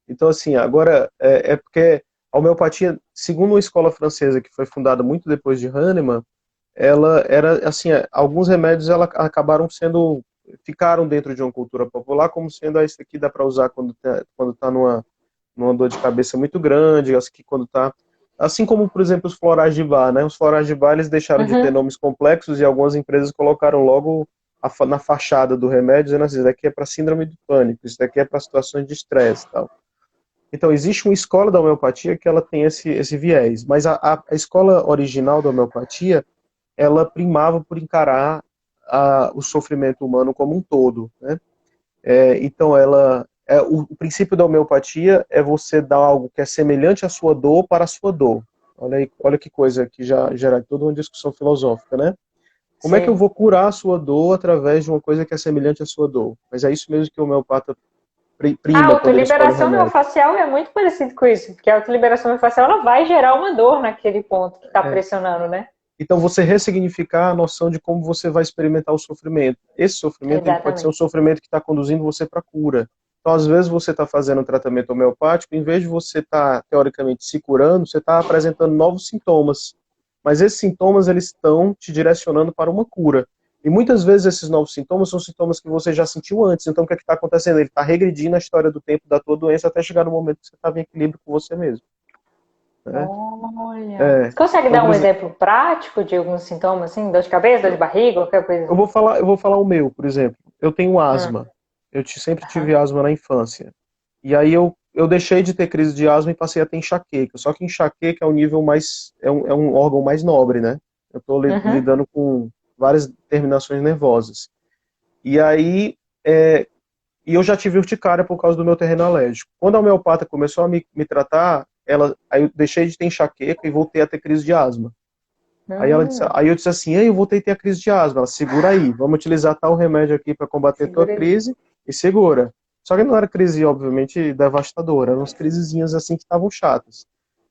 então, assim, agora, porque a homeopatia, segundo uma escola francesa que foi fundada muito depois de Hahnemann, ela era, assim, alguns remédios ficaram dentro de uma cultura popular, como sendo esse aqui dá para usar quando tá numa dor de cabeça muito grande, quando tá, assim como, por exemplo, os florais de bar, né? Os florais de bar, eles deixaram de ter Uhum. nomes complexos e algumas empresas colocaram logo na fachada do remédio, dizendo assim, isso daqui é para síndrome do pânico, isso daqui é para situações de estresse e tal. Então, existe uma escola da homeopatia que ela tem esse viés, mas a escola original da homeopatia, ela primava por encarar o sofrimento humano como um todo, né? Então, o princípio da homeopatia é você dar algo que é semelhante à sua dor para a sua dor. Olha aí, olha que coisa que já gera toda uma discussão filosófica, né? Como é que eu Sim. vou curar a sua dor através de uma coisa que é semelhante à sua dor? Mas é isso mesmo que o homeopata A prima quando ele escolhe o autoliberação remédio. miofascial é muito parecido com isso, porque a autoliberação miofascial ela vai gerar uma dor naquele ponto que está É. pressionando, né? Então, você ressignificar a noção de como você vai experimentar o sofrimento. Esse sofrimento ele pode ser um Exatamente. sofrimento que está conduzindo você para a cura. Então, às vezes, você está fazendo um tratamento homeopático, em vez de você estar, teoricamente, se curando, você está apresentando novos sintomas. Mas esses sintomas, eles estão te direcionando para uma cura. E muitas vezes esses novos sintomas são sintomas que você já sentiu antes. Então, o que é que está acontecendo? Ele está regredindo a história do tempo da tua doença até chegar no momento que você estava em equilíbrio com você mesmo. Né? Olha. É. Você consegue Então, dar por um exemplo, exemplo prático de alguns sintomas, assim? Dor de cabeça, dor de barriga, qualquer coisa assim? eu vou falar o meu, por exemplo. Eu tenho Hum. asma. Sempre tive Aham. asma na infância. E aí eu deixei de ter crise de asma e passei a ter enxaqueca. Só que enxaqueca é o nível mais, é um órgão mais nobre, né? Eu estou Uhum. lidando com várias terminações nervosas. E aí, e eu já tive urticária por causa do meu terreno alérgico. Quando a homeopata começou a me tratar, aí eu deixei de ter enxaqueca e voltei a ter crise de asma. Hum. Aí eu disse assim, ei, eu voltei a ter a crise de asma. Ela, segura aí, vamos utilizar tal remédio aqui para combater tua Segura aí. crise e segura. Só que não era crise, obviamente, devastadora, eram umas crisezinhas assim que estavam chatas.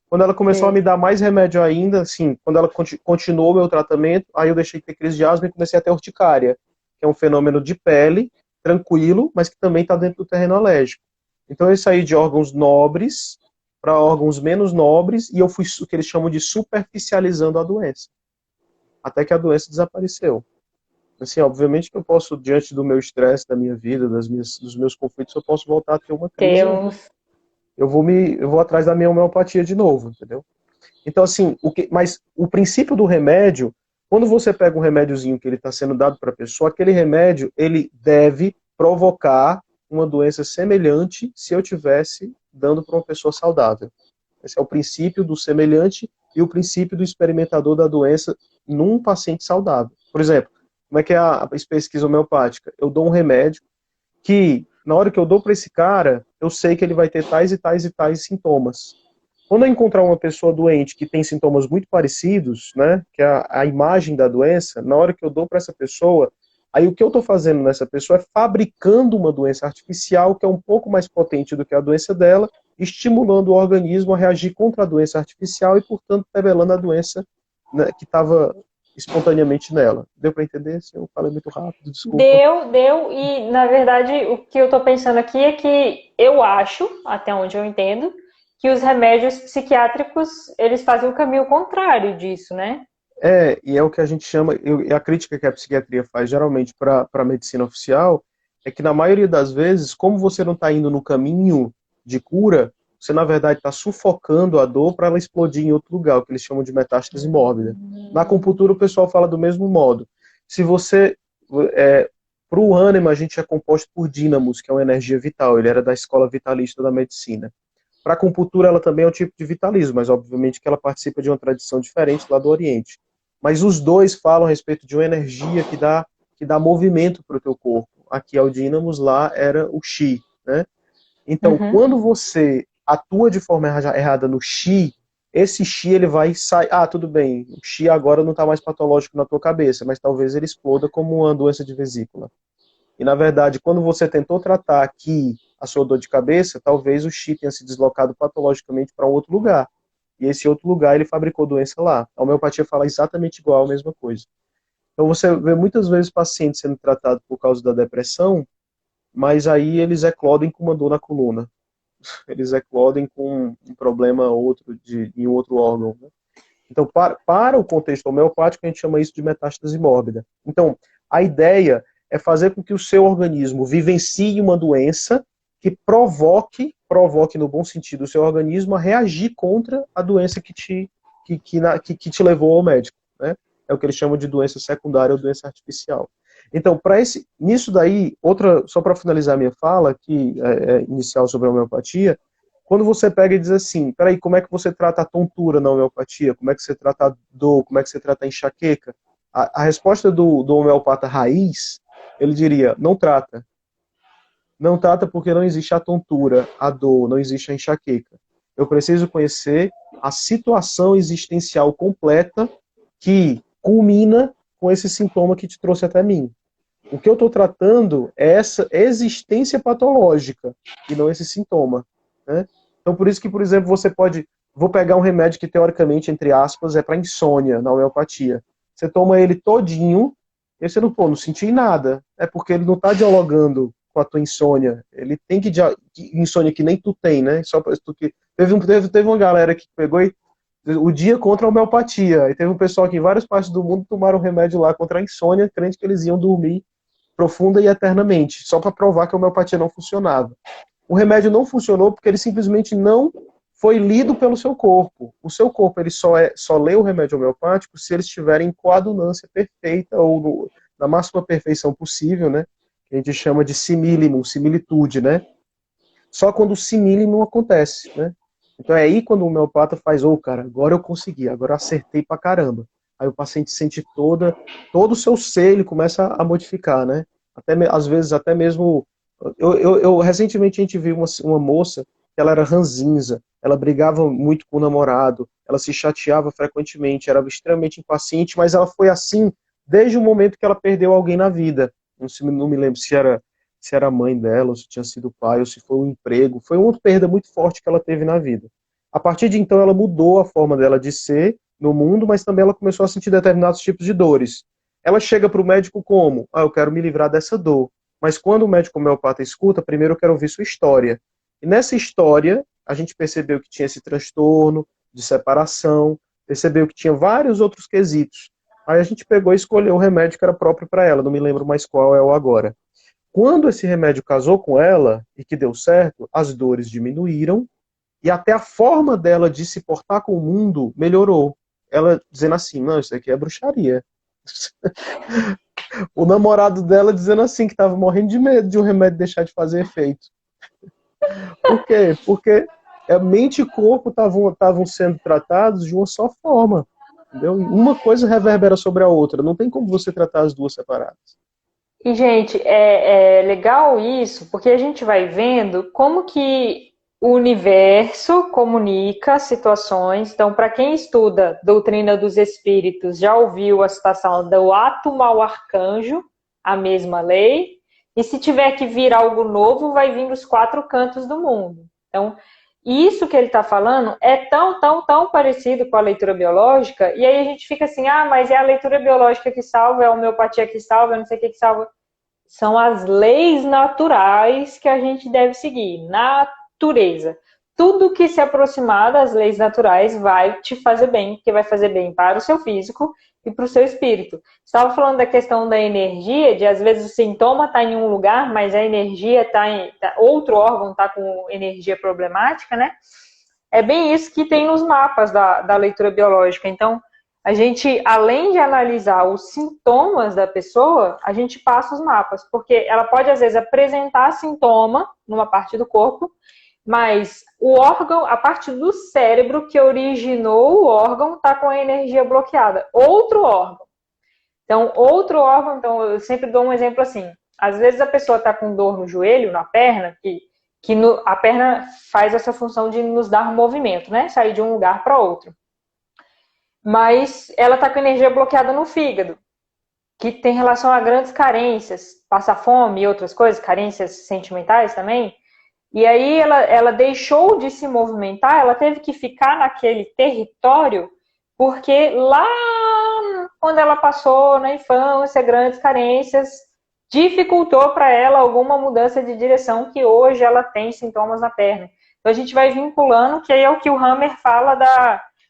Quando ela começou a me Sei. dar mais remédio ainda, assim, quando ela continuou o meu tratamento, aí eu deixei de ter crise de asma e comecei a ter urticária, que é um fenômeno de pele, tranquilo, mas que também está dentro do terreno alérgico. Então eu saí de órgãos nobres para órgãos menos nobres e eu fui o que eles chamam de superficializando a doença, até que a doença desapareceu. Assim, obviamente que eu posso, diante do meu estresse, da minha vida, dos meus conflitos, eu posso voltar a ter uma crise, Temos. eu vou atrás da minha homeopatia de novo, entendeu? Então, assim, mas o princípio do remédio, quando você pega um remédiozinho que ele está sendo dado para a pessoa, aquele remédio, ele deve provocar uma doença semelhante se eu tivesse dando para uma pessoa saudável. Esse é o princípio do semelhante e o princípio do experimentador da doença num paciente saudável. Por exemplo, como é que é a pesquisa homeopática? Eu dou um remédio que, na hora que eu dou para esse cara, eu sei que ele vai ter tais e tais e tais sintomas. Quando eu encontrar uma pessoa doente que tem sintomas muito parecidos, né, que é a imagem da doença, na hora que eu dou para essa pessoa, aí o que eu estou fazendo nessa pessoa é fabricando uma doença artificial que é um pouco mais potente do que a doença dela, estimulando o organismo a reagir contra a doença artificial e, portanto, revelando a doença, né, que estava espontaneamente nela. Deu para entender? Se eu falei muito rápido, desculpa. Deu, deu, e na verdade o que eu tô pensando aqui é que eu acho, até onde eu entendo, que os remédios psiquiátricos eles fazem o caminho contrário disso, né? E é o que a gente chama, a crítica que a psiquiatria faz geralmente para a medicina oficial, é que na maioria das vezes, como você não está indo no caminho de cura, você na verdade está sufocando a dor para ela explodir em outro lugar, o que eles chamam de metástase mórbida. Na acupuntura o pessoal fala do mesmo modo. Se você, para o Hahnemann a gente é composto por dínamos, que é uma energia vital, ele era da escola vitalista da medicina. Para a acupuntura ela também é um tipo de vitalismo, mas obviamente que ela participa de uma tradição diferente lá do Oriente. Mas os dois falam a respeito de uma energia que dá movimento para o teu corpo. Aqui é o dínamos, lá era o chi, né? Então, Uhum. quando você atua de forma errada no chi, esse chi ele vai sair. Ah, tudo bem, o chi agora não está mais patológico na tua cabeça, mas talvez ele exploda como uma doença de vesícula. E na verdade, quando você tentou tratar aqui a sua dor de cabeça, talvez o chi tenha se deslocado patologicamente para um outro lugar. E esse outro lugar ele fabricou doença lá. A homeopatia fala exatamente igual a mesma coisa. Então você vê muitas vezes pacientes sendo tratados por causa da depressão, mas aí eles eclodem com uma dor na coluna. Eles eclodem com um problema outro em outro órgão. Né? Então, para o contexto homeopático, a gente chama isso de metástase mórbida. Então, a ideia é fazer com que o seu organismo vivencie uma doença que provoque no bom sentido o seu organismo a reagir contra a doença que te levou ao médico. Né? É o que eles chamam de doença secundária ou doença artificial. Então, nisso daí, só para finalizar minha fala, inicial sobre a homeopatia, quando você pega e diz assim, peraí, como é que você trata a tontura na homeopatia? Como é que você trata a dor? Como é que você trata a enxaqueca? A resposta do homeopata raiz, ele diria, não trata. Não trata porque não existe a tontura, a dor, não existe a enxaqueca. Eu preciso conhecer a situação existencial completa que culmina com esse sintoma que te trouxe até mim. O que eu estou tratando é essa existência patológica e não esse sintoma, né? Então, por isso que, por exemplo, você pode... Vou pegar um remédio que, teoricamente, entre aspas, é para insônia, na homeopatia. Você toma ele todinho, e você não, pô, não senti nada. É porque ele não está dialogando com a tua insônia. Ele tem que... Insônia que nem tu tem, né? Só pra tu que... Teve uma galera que pegou e o dia contra a homeopatia. E teve um pessoal que em várias partes do mundo tomaram remédio lá contra a insônia, crente que eles iam dormir profunda e eternamente, só para provar que a homeopatia não funcionava. O remédio não funcionou porque ele simplesmente não foi lido pelo seu corpo. O seu corpo ele só lê o remédio homeopático se eles estiverem em coadunância perfeita ou na máxima perfeição possível, né? Que a gente chama de simílimum, similitude, né? Só quando o simílimum acontece, né? Então é aí quando o homeopata faz, cara, agora eu consegui, agora eu acertei pra caramba. Aí o paciente sente todo o seu ser, ele começa a modificar, né? Às vezes até mesmo... recentemente a gente viu uma moça que ela era ranzinza, ela brigava muito com o namorado, ela se chateava frequentemente, era extremamente impaciente, mas ela foi assim desde o momento que ela perdeu alguém na vida. Não me lembro se era a mãe dela, ou se tinha sido o pai, ou se foi um emprego. Foi uma perda muito forte que ela teve na vida. A partir de então, ela mudou a forma dela de ser no mundo, mas também ela começou a sentir determinados tipos de dores. Ela chega para o médico como? Eu quero me livrar dessa dor. Mas quando o médico homeopata escuta, primeiro eu quero ouvir sua história. E nessa história, a gente percebeu que tinha esse transtorno de separação, percebeu que tinha vários outros quesitos. Aí a gente pegou e escolheu o remédio que era próprio para ela, não me lembro mais qual é o agora. Quando esse remédio casou com ela e que deu certo, as dores diminuíram e até a forma dela de se portar com o mundo melhorou. Ela dizendo assim, não, isso aqui é bruxaria. O namorado dela dizendo assim, que estava morrendo de medo de um remédio deixar de fazer efeito. Por quê? Porque a mente e corpo estavam sendo tratados de uma só forma. Entendeu? Uma coisa reverbera sobre a outra. Não tem como você tratar as duas separadas. E, gente, é legal isso, porque a gente vai vendo como que o universo comunica situações. Então, para quem estuda doutrina dos espíritos, já ouviu a citação do átomo ao arcanjo, a mesma lei. E se tiver que vir algo novo, vai vir dos quatro cantos do mundo. Então, isso que ele está falando é tão, tão, tão parecido com a leitura biológica, e aí a gente fica assim, mas é a leitura biológica que salva, é a homeopatia que salva, eu não sei o que salva. São as leis naturais que a gente deve seguir. Natureza. Tudo que se aproximar das leis naturais vai te fazer bem, porque vai fazer bem para o seu físico e para o seu espírito. Estava falando da questão da energia, de às vezes o sintoma está em um lugar, mas a energia está em outro órgão está com energia problemática, né? É bem isso que tem nos mapas da leitura biológica. Então, a gente, além de analisar os sintomas da pessoa, a gente passa os mapas, porque ela pode, às vezes, apresentar sintoma numa parte do corpo, mas o órgão, a parte do cérebro que originou o órgão está com a energia bloqueada. Outro órgão. Então, outro órgão, então, eu sempre dou um exemplo assim. Às vezes a pessoa está com dor no joelho, na perna, a perna faz essa função de nos dar movimento, né? Sair de um lugar para outro. Mas ela está com energia bloqueada no fígado, que tem relação a grandes carências, passar fome e outras coisas, carências sentimentais também. E aí ela deixou de se movimentar, ela teve que ficar naquele território, porque lá, quando ela passou na infância, grandes carências, dificultou para ela alguma mudança de direção, que hoje ela tem sintomas na perna. Então a gente vai vinculando, que aí é o que o Hammer fala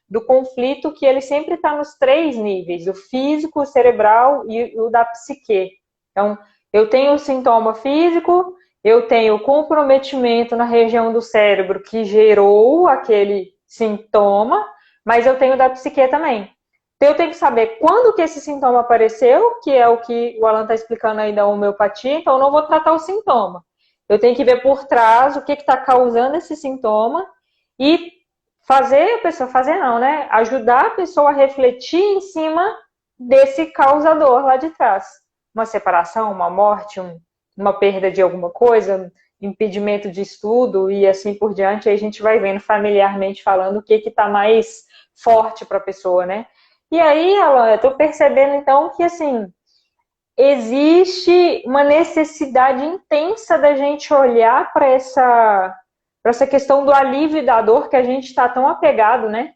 do conflito, que ele sempre está nos três níveis, o físico, o cerebral e o da psique. Então, eu tenho o sintoma físico, eu tenho comprometimento na região do cérebro que gerou aquele sintoma, mas eu tenho da psique também. Então, eu tenho que saber quando que esse sintoma apareceu, que é o que o Alan está explicando aí da homeopatia, então eu não vou tratar o sintoma. Eu tenho que ver por trás o que está causando esse sintoma e ajudar a pessoa a refletir em cima desse causador lá de trás. Uma separação, uma morte, uma perda de alguma coisa, impedimento de estudo e assim por diante. Aí a gente vai vendo familiarmente falando o que está mais forte para a pessoa, né? E aí, Alan, eu estou percebendo então que assim, existe uma necessidade intensa da gente olhar para essa questão do alívio e da dor que a gente está tão apegado, né?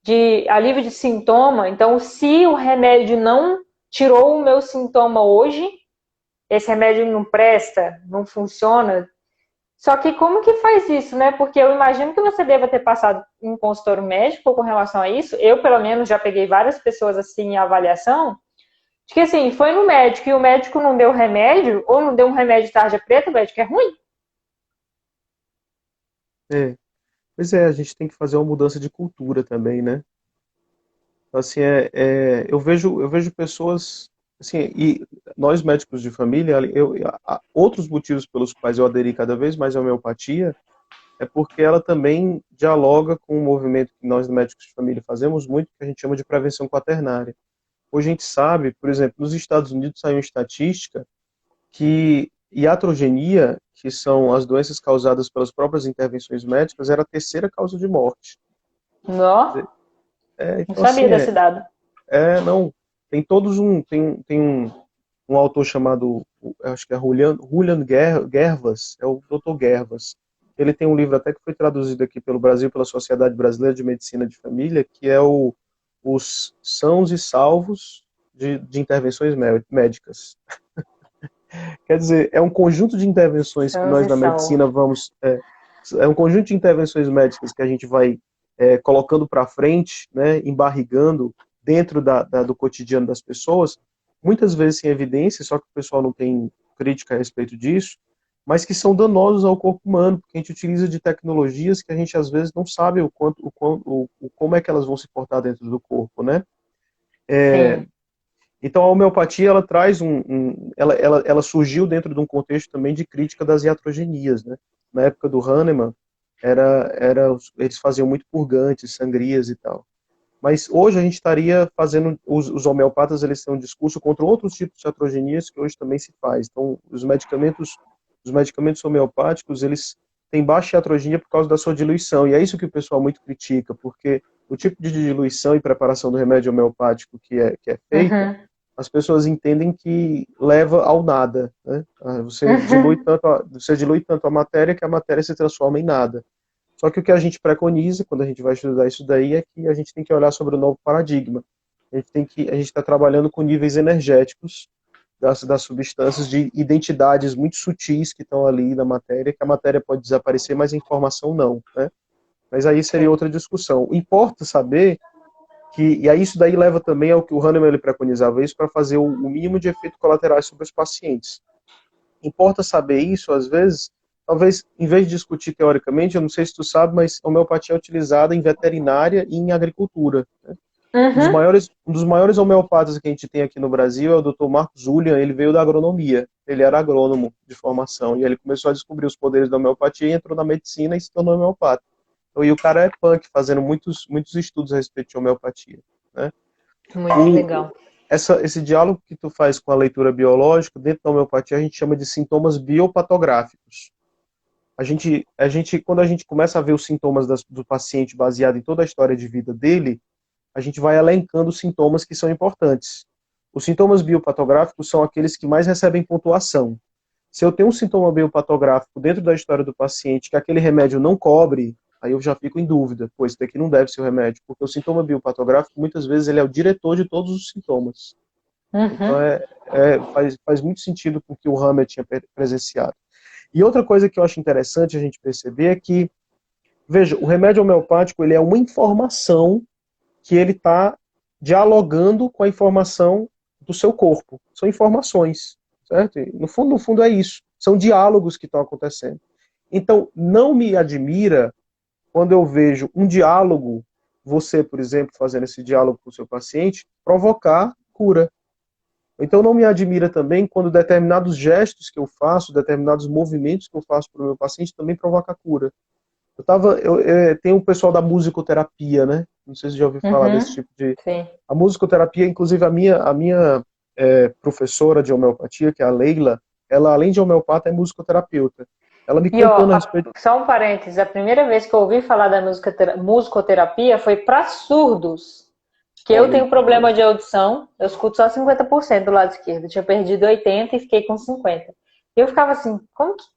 De alívio de sintoma. Então, se o remédio não tirou o meu sintoma hoje, esse remédio não presta, não funciona. Só que como que faz isso, né? Porque eu imagino que você deva ter passado em consultório médico com relação a isso. Eu, pelo menos, já peguei várias pessoas assim em avaliação, de que assim, foi no médico e o médico não deu remédio, ou não deu um remédio de tarja preta, o médico é ruim. É. Pois é, a gente tem que fazer uma mudança de cultura também, né? Então, assim, eu vejo pessoas, assim, e nós médicos de família, outros motivos pelos quais eu aderi cada vez mais à homeopatia é porque ela também dialoga com um movimento que nós médicos de família fazemos muito, que a gente chama de prevenção quaternária. Hoje a gente sabe, por exemplo, nos Estados Unidos saiu uma estatística que iatrogenia, que são as doenças causadas pelas próprias intervenções médicas, era a terceira causa de morte. Não, não Então, sabia assim, desse dado. não, tem todos um autor chamado, eu acho que é Julian Gervas, é o Dr. Gervas. Ele tem um livro até que foi traduzido aqui pelo Brasil, pela Sociedade Brasileira de Medicina de Família, que é os sãos e salvos de intervenções médicas. Quer dizer, é um conjunto de intervenções que nós na Transição. medicina é um conjunto de intervenções médicas que a gente vai colocando para frente, né, embarrigando dentro do cotidiano das pessoas, muitas vezes sem evidência, só que o pessoal não tem crítica a respeito disso, mas que são danosos ao corpo humano, porque a gente utiliza de tecnologias que a gente às vezes não sabe como é que elas vão se portar dentro do corpo, né? Sim. Então a homeopatia ela traz ela surgiu dentro de um contexto também de crítica das iatrogenias, né? Na época do Hahnemann eles faziam muito purgantes, sangrias e tal. Mas hoje a gente estaria fazendo os homeopatas eles têm um discurso contra outros tipos de iatrogenias que hoje também se faz. Então os medicamentos homeopáticos eles têm baixa iatrogenia por causa da sua diluição e é isso que o pessoal muito critica, porque o tipo de diluição e preparação do remédio homeopático que é feita Uhum. as pessoas entendem que leva ao nada, né? Você dilui tanto a matéria que a matéria se transforma em nada. Só que o que a gente preconiza, quando a gente vai estudar isso daí, é que a gente tem que olhar sobre o novo paradigma. A gente está trabalhando com níveis energéticos das substâncias, de identidades muito sutis que estão ali na matéria, que a matéria pode desaparecer, mas a informação não, né? Mas aí seria Sim. outra discussão. Importa saber e aí isso daí leva também ao que o Hahnemann ele preconizava isso para fazer o mínimo de efeitos colaterais sobre os pacientes. Importa saber isso, às vezes, talvez, em vez de discutir teoricamente, eu não sei se tu sabe, mas a homeopatia é utilizada em veterinária e em agricultura. Né? Uhum. Um dos maiores homeopatas que a gente tem aqui no Brasil é o Dr. Marcos Julian, ele veio da agronomia, ele era agrônomo de formação, e ele começou a descobrir os poderes da homeopatia, entrou na medicina e se tornou homeopata. E o cara é punk, fazendo muitos estudos a respeito de homeopatia. Né? Muito O, legal. esse diálogo que tu faz com a leitura biológica, dentro da homeopatia, a gente chama de sintomas biopatográficos. Quando a gente começa a ver os sintomas do paciente baseado em toda a história de vida dele, a gente vai elencando os sintomas que são importantes. Os sintomas biopatográficos são aqueles que mais recebem pontuação. Se eu tenho um sintoma biopatográfico dentro da história do paciente que aquele remédio não cobre, aí eu já fico em dúvida, pois daqui não deve ser o remédio, porque o sintoma biopatográfico, muitas vezes, ele é o diretor de todos os sintomas. Então, Uhum. faz muito sentido com o que o Hammer tinha presenciado. E outra coisa que eu acho interessante a gente perceber é que, veja, o remédio homeopático, ele é uma informação que ele está dialogando com a informação do seu corpo. São informações, certo? E no fundo é isso. São diálogos que estão acontecendo. Então, não me admira quando eu vejo um diálogo, você, por exemplo, fazendo esse diálogo com o seu paciente, provocar cura. Então, não me admira também quando determinados gestos que eu faço, determinados movimentos que eu faço para o meu paciente também provoca cura. Tem um pessoal da musicoterapia, né? Não sei se você já ouviu falar desse Uhum. tipo de. Sim. A musicoterapia, inclusive a minha professora de homeopatia, que é a Leila, ela, além de homeopata, é musicoterapeuta. Ela me E ó, contando a respeito. só um parênteses, a primeira vez que eu ouvi falar da musicoterapia foi para surdos. Que eu Olha aí tenho que coisa. problema de audição, eu escuto só 50% do lado esquerdo. Eu tinha perdido 80 e fiquei com 50. E eu ficava assim,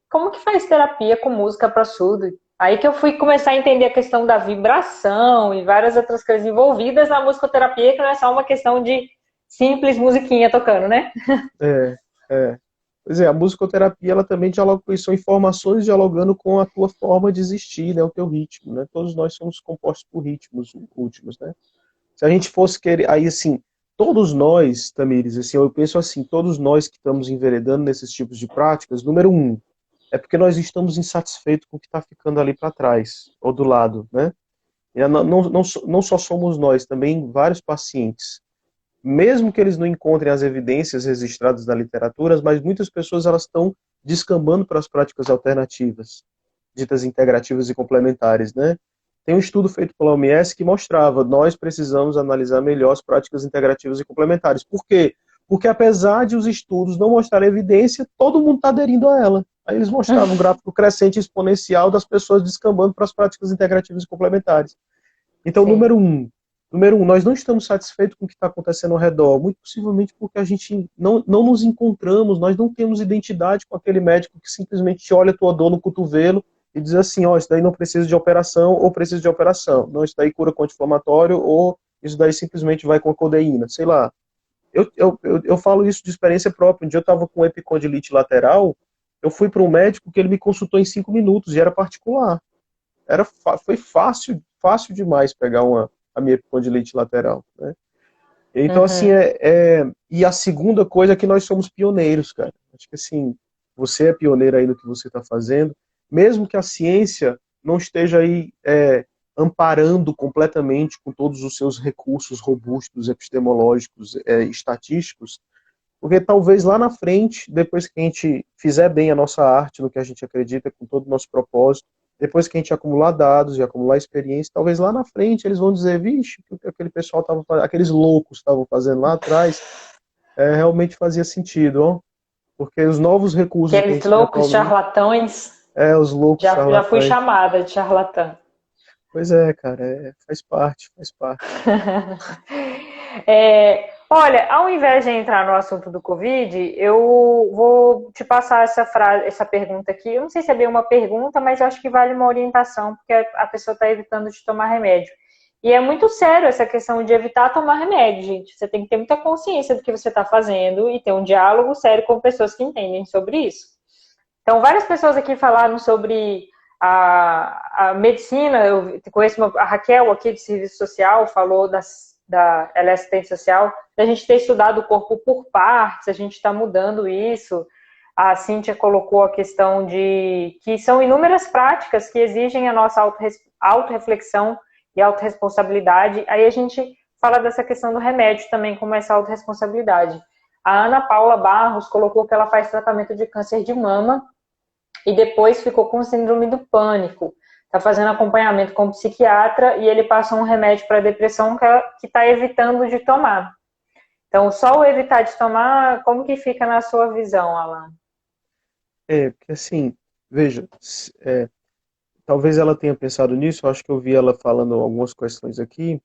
como que faz terapia com música para surdo? Aí que eu fui começar a entender a questão da vibração e várias outras coisas envolvidas na musicoterapia, que não é só uma questão de simples musiquinha tocando, né? É, é. Pois é, a musicoterapia, ela também dialoga com isso, são informações dialogando com a tua forma de existir, né, o teu ritmo, né? Todos nós somos compostos por ritmos últimos, né? Se a gente fosse querer, aí assim, todos nós, Tamires, assim, eu penso assim, todos nós que estamos enveredando nesses tipos de práticas, número um, é porque nós estamos insatisfeitos com o que está ficando ali para trás, ou do lado, né? E não só somos nós, também vários pacientes. Mesmo que eles não encontrem as evidências registradas na literatura, mas muitas pessoas elas estão descambando para as práticas alternativas, ditas integrativas e complementares, né? Tem um estudo feito pela OMS que mostrava nós precisamos analisar melhor as práticas integrativas e complementares. Por quê? Porque apesar de os estudos não mostrarem evidência, todo mundo está aderindo a ela. Aí eles mostravam um gráfico crescente exponencial das pessoas descambando para as práticas integrativas e complementares. Então, Sim. número um, nós não estamos satisfeitos com o que está acontecendo ao redor, muito possivelmente porque a gente não nos encontramos, nós não temos identidade com aquele médico que simplesmente olha a tua dor no cotovelo e diz assim, ó, isso daí não precisa de operação ou precisa de operação. Não, isso daí cura com anti-inflamatório ou isso daí simplesmente vai com a codeína, sei lá. Eu falo isso de experiência própria. Um dia eu estava com epicondilite lateral, eu fui para um médico que ele me consultou em 5 minutos e era particular. Foi fácil demais pegar a minha epicondilite lateral, né? Então, assim, Uhum. e a segunda coisa é que nós somos pioneiros, cara. Acho que, assim, você é pioneiro aí no que você está fazendo, mesmo que a ciência não esteja aí amparando completamente com todos os seus recursos robustos, epistemológicos, estatísticos, porque talvez lá na frente, depois que a gente fizer bem a nossa arte, no que a gente acredita, com todo o nosso propósito, depois que a gente acumular dados e acumular experiência, talvez lá na frente eles vão dizer, vixe, o que aquele pessoal estava fazendo, aqueles loucos estavam fazendo lá atrás, realmente fazia sentido, ó. Porque os novos recursos que a Aqueles gente tem loucos atualmente, charlatões, os loucos já fui charlatães. chamada de charlatã. Pois é, cara, faz parte, faz parte. Olha, ao invés de entrar no assunto do Covid, eu vou te passar essa pergunta aqui. Eu não sei se é bem uma pergunta, mas eu acho que vale uma orientação, porque a pessoa está evitando de tomar remédio. E é muito sério essa questão de evitar tomar remédio, gente. Você tem que ter muita consciência do que você está fazendo e ter um diálogo sério com pessoas que entendem sobre isso. Então, várias pessoas aqui falaram sobre a medicina. Eu conheço a Raquel aqui de serviço social, falou ela é assistente social, da gente ter estudado o corpo por partes, a gente está mudando isso. A Cíntia colocou a questão de que são inúmeras práticas que exigem a nossa autorreflexão e autorresponsabilidade. Aí a gente fala dessa questão do remédio também, como essa autorresponsabilidade. A Ana Paula Barros colocou que ela faz tratamento de câncer de mama e depois ficou com síndrome do pânico. Está fazendo acompanhamento com o psiquiatra e ele passou um remédio para depressão que está evitando de tomar. Então, só o evitar de tomar, como que fica na sua visão, Alan? Porque assim, veja, talvez ela tenha pensado nisso, eu acho que eu vi ela falando algumas questões aqui,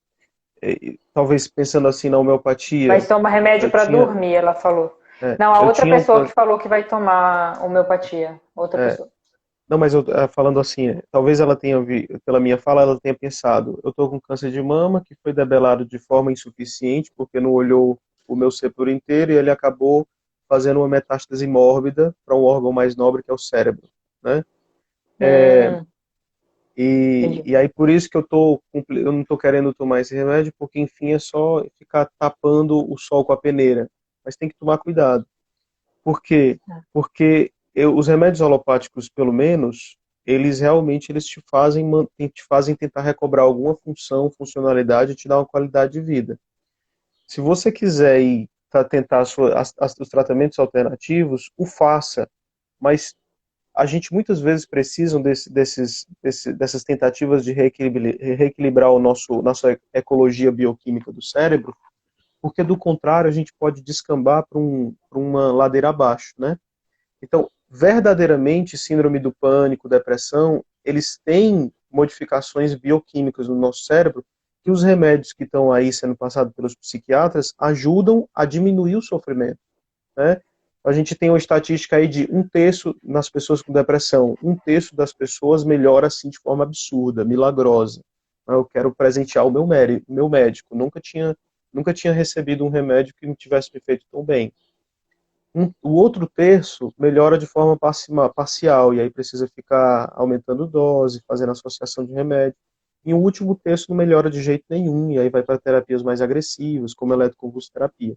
talvez pensando assim na Mas homeopatia, toma remédio eu para tinha, dormir, ela falou. Não, a eu outra tinha um pessoa que câncer, falou que vai tomar homeopatia. Outra pessoa. não, mas eu falando assim, talvez ela tenha, pela minha fala, ela tenha pensado, eu estou com câncer de mama, que foi debelado de forma insuficiente, porque não olhou o meu ser por inteiro, e ele acabou fazendo uma metástase mórbida para um órgão mais nobre, que é o cérebro, né? Hum, entendi. E aí por isso que eu não estou querendo tomar esse remédio, porque enfim é só ficar tapando o sol com a peneira. Mas tem que tomar cuidado. Por quê? Porque os remédios alopáticos, pelo menos, eles realmente te fazem tentar recobrar alguma função, funcionalidade e te dar uma qualidade de vida. Se você quiser ir para tentar os tratamentos alternativos, o faça, mas a gente muitas vezes precisa dessas tentativas de reequilibrar nossa ecologia bioquímica do cérebro, porque do contrário a gente pode descambar para uma ladeira abaixo, né? Então, verdadeiramente, síndrome do pânico, depressão, eles têm modificações bioquímicas no nosso cérebro que os remédios que estão aí sendo passados pelos psiquiatras ajudam a diminuir o sofrimento, né? A gente tem uma estatística aí de 1/3 nas pessoas com depressão, 1/3 das pessoas melhora assim de forma absurda, milagrosa. Eu quero presentear o meu médico. Nunca tinha recebido um remédio que não tivesse me feito tão bem. O outro terço melhora de forma parcial, e aí precisa ficar aumentando dose, fazendo associação de remédio. E o último terço não melhora de jeito nenhum, e aí vai para terapias mais agressivas, como eletroconvulsoterapia.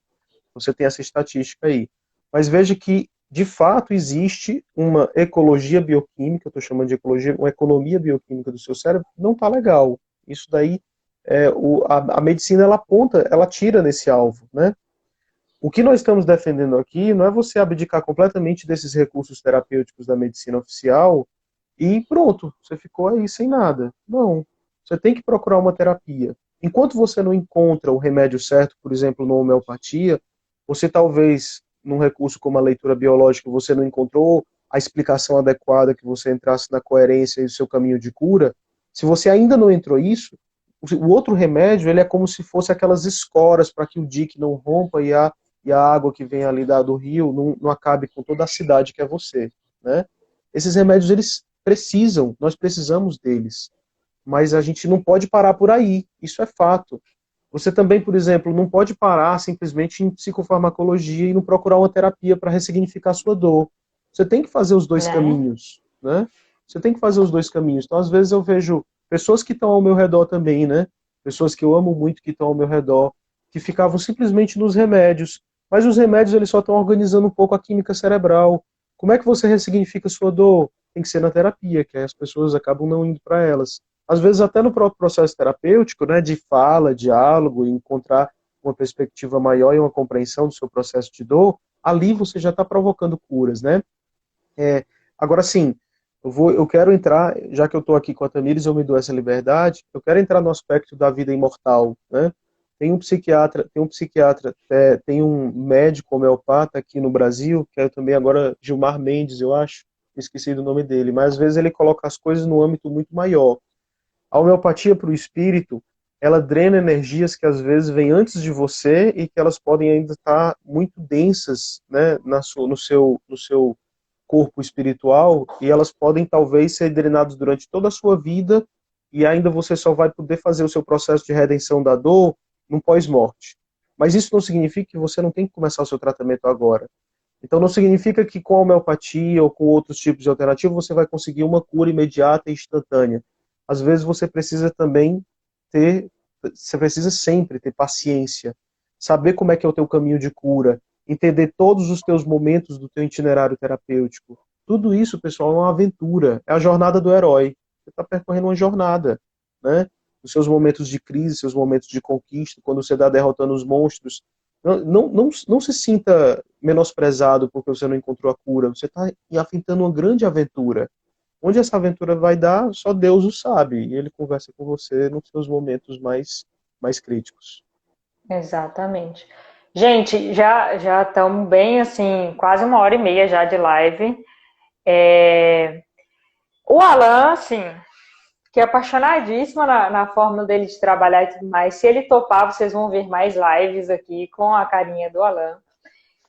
Você tem essa estatística aí. Mas veja que, de fato, existe uma ecologia bioquímica, eu estou chamando de ecologia, uma economia bioquímica do seu cérebro, que não está legal. Isso daí, a medicina, ela aponta, ela tira nesse alvo, né? O que nós estamos defendendo aqui não é você abdicar completamente desses recursos terapêuticos da medicina oficial e pronto, você ficou aí sem nada. Não, você tem que procurar uma terapia. Enquanto você não encontra o remédio certo, por exemplo, na homeopatia, você talvez, num recurso como a leitura biológica, você não encontrou a explicação adequada, que você entrasse na coerência e o seu caminho de cura. Se você ainda não entrou isso, o outro remédio, ele é como se fosse aquelas escoras para que o dique não rompa e a água que vem ali do rio não acabe com toda a cidade que é você, né? Esses remédios, eles precisam, nós precisamos deles, mas a gente não pode parar por aí, isso é fato. Você também, por exemplo, não pode parar simplesmente em psicofarmacologia e não procurar uma terapia para ressignificar a sua dor. Você tem que fazer os dois Né? caminhos, né? Você tem que fazer os dois caminhos. Então, às vezes eu vejo pessoas que estão ao meu redor também, né? Pessoas que eu amo muito que estão ao meu redor, que ficavam simplesmente nos remédios. Mas os remédios, eles só estão organizando um pouco a química cerebral. Como é que você ressignifica a sua dor? Tem que ser na terapia, que aí as pessoas acabam não indo para elas. Às vezes até no próprio processo terapêutico, né, de fala, diálogo, encontrar uma perspectiva maior e uma compreensão do seu processo de dor, ali você já está provocando curas, né? Agora sim, eu quero entrar, já que eu estou aqui com a Tamires, eu me dou essa liberdade, eu quero entrar no aspecto da vida imortal, né? Tem um médico homeopata aqui no Brasil, que é também agora Gilmar Mendes, eu acho, esqueci do nome dele, mas às vezes ele coloca as coisas num âmbito muito maior. A homeopatia para o espírito, ela drena energias que às vezes vêm antes de você e que elas podem ainda estar muito densas, né, no seu corpo espiritual, e elas podem talvez ser drenadas durante toda a sua vida e ainda você só vai poder fazer o seu processo de redenção da dor no pós-morte. Mas isso não significa que você não tem que começar o seu tratamento agora. Então não significa que com a homeopatia ou com outros tipos de alternativa você vai conseguir uma cura imediata e instantânea. Às vezes você precisa também você precisa sempre ter paciência, saber como é que é o teu caminho de cura, entender todos os teus momentos do teu itinerário terapêutico. Tudo isso, pessoal, é uma aventura, é a jornada do herói. Você está percorrendo uma jornada, né? Os seus momentos de crise, seus momentos de conquista, quando você está derrotando os monstros, não se sinta menosprezado porque você não encontrou a cura. Você está enfrentando uma grande aventura. Onde essa aventura vai dar, só Deus o sabe. E ele conversa com você nos seus momentos mais críticos. Exatamente. Gente, já estamos bem assim, quase 1h30 já de live. O Alan, assim, que é apaixonadíssimo na forma dele de trabalhar e tudo mais. Se ele topar, vocês vão ver mais lives aqui com a carinha do Alan.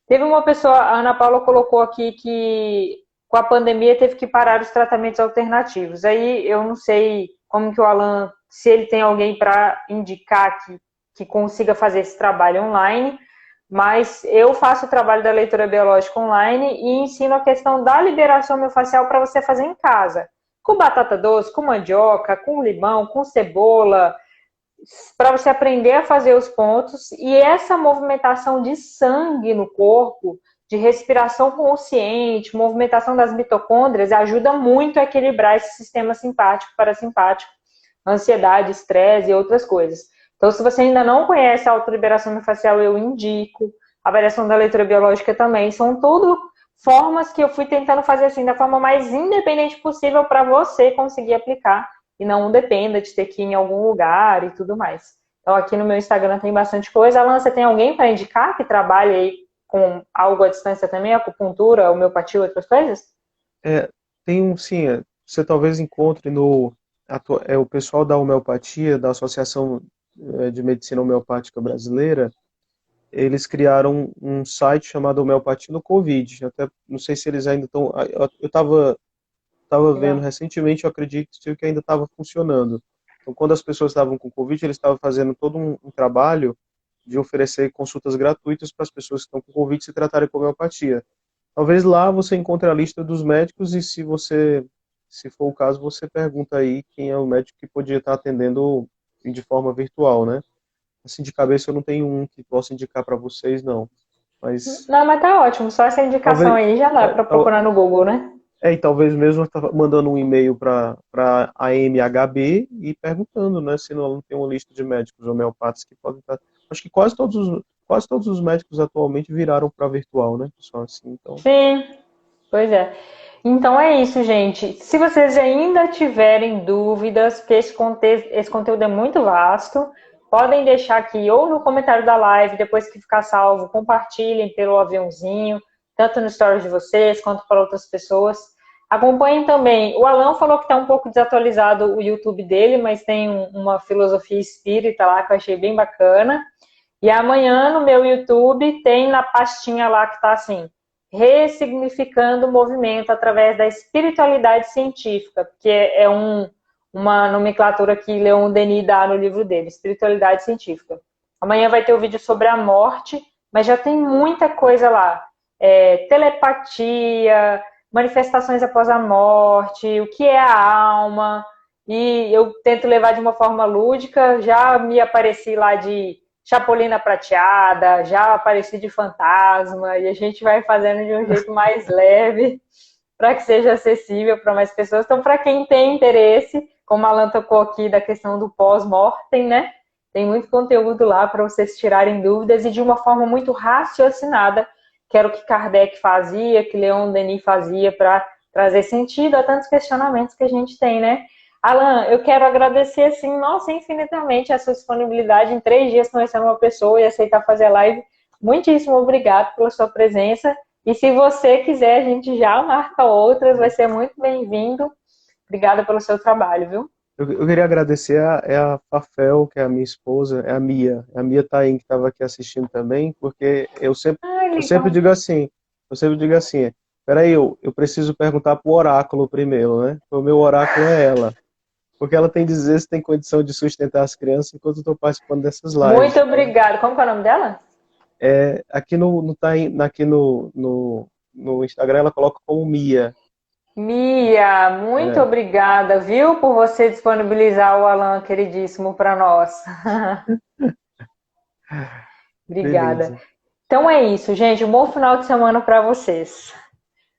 Teve uma pessoa, a Ana Paula colocou aqui que com a pandemia teve que parar os tratamentos alternativos. Aí eu não sei como que o Alan, se ele tem alguém para indicar que consiga fazer esse trabalho online, mas eu faço o trabalho da leitura biológica online e ensino a questão da liberação miofascial para você fazer em casa. Com batata doce, com mandioca, com limão, com cebola, para você aprender a fazer os pontos e essa movimentação de sangue no corpo, de respiração consciente, movimentação das mitocôndrias, ajuda muito a equilibrar esse sistema simpático, parasimpático, ansiedade, estresse e outras coisas. Então, se você ainda não conhece a autoliberação miofascial, eu indico. A variação da leitura biológica também. São tudo formas que eu fui tentando fazer assim da forma mais independente possível para você conseguir aplicar e não dependa de ter que ir em algum lugar e tudo mais. Então, aqui no meu Instagram tem bastante coisa. Alan, você tem alguém para indicar que trabalhe aí com algo à distância também, acupuntura, homeopatia, outras coisas? Tem sim, você talvez encontre o pessoal da homeopatia, da Associação de medicina homeopática brasileira, eles criaram um site chamado Homeopatia no Covid. Até não sei se eles ainda estão. Eu estava vendo Legal. recentemente, eu acredito que ainda estava funcionando. Então, quando as pessoas estavam com Covid, eles estavam fazendo todo um trabalho de oferecer consultas gratuitas para as pessoas que estão com Covid se tratarem com homeopatia. Talvez lá você encontre a lista dos médicos e se for o caso, você pergunta aí quem é o médico que podia estar atendendo de forma virtual, né? Assim, de cabeça eu não tenho um que possa indicar para vocês, não. Mas Não, mas tá ótimo. Só essa indicação talvez, aí já dá é, para procurar no Google, né? e talvez mesmo eu tava mandando um e-mail para a MHB e perguntando, né, se não tem uma lista de médicos homeopatas que podem estar. Acho que quase todos os médicos atualmente viraram para virtual, né, pessoal? Assim, então, Sim, pois é. Então é isso, gente. Se vocês ainda tiverem dúvidas, porque esse conteúdo é muito vasto, podem deixar aqui ou no comentário da live, depois que ficar salvo, compartilhem pelo aviãozinho, tanto no stories de vocês quanto para outras pessoas. Acompanhem também. O Alan falou que está um pouco desatualizado o YouTube dele, mas tem uma filosofia espírita lá que eu achei bem bacana. E amanhã no meu YouTube tem na pastinha lá que está assim, ressignificando o movimento através da espiritualidade científica, que é uma nomenclatura que Leon Denis dá no livro dele, Espiritualidade Científica. Amanhã vai ter o vídeo sobre a morte, mas já tem muita coisa lá. Telepatia, manifestações após a morte, o que é a alma, e eu tento levar de uma forma lúdica, já me apareci lá de Chapulina Prateada, já apareci de fantasma, e a gente vai fazendo de um jeito mais leve, para que seja acessível para mais pessoas. Então, para quem tem interesse, como a Alan tocou aqui da questão do pós-mortem, né? Tem muito conteúdo lá para vocês tirarem dúvidas e de uma forma muito raciocinada, que era o que Kardec fazia, que Leon Denis fazia para trazer sentido a tantos questionamentos que a gente tem, né? Alan, eu quero agradecer, assim, nossa, infinitamente a sua disponibilidade em 3 dias conhecendo uma pessoa e aceitar fazer a live. Muitíssimo obrigado pela sua presença. E se você quiser, a gente já marca outras, vai ser muito bem-vindo. Obrigada pelo seu trabalho, viu? eu queria agradecer a Fafel, que é a minha esposa, é a Mia Taim, que estava aqui assistindo também, porque Ai, eu sempre legal. digo assim, peraí, eu preciso perguntar pro oráculo primeiro, né? O meu oráculo é ela. Porque ela tem dizer se tem condição de sustentar as crianças enquanto eu estou participando dessas lives. Muito Então, obrigada. Como que é o nome dela? aqui no Instagram ela coloca como Mia. Mia, muito É, obrigada, viu, por você disponibilizar o Alan queridíssimo para nós. Obrigada. beleza. Então é isso, gente. Um bom final de semana para vocês.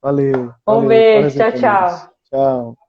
Valeu, Um valeu. beijo. Paz e Tchau, paz. tchau. Tchau.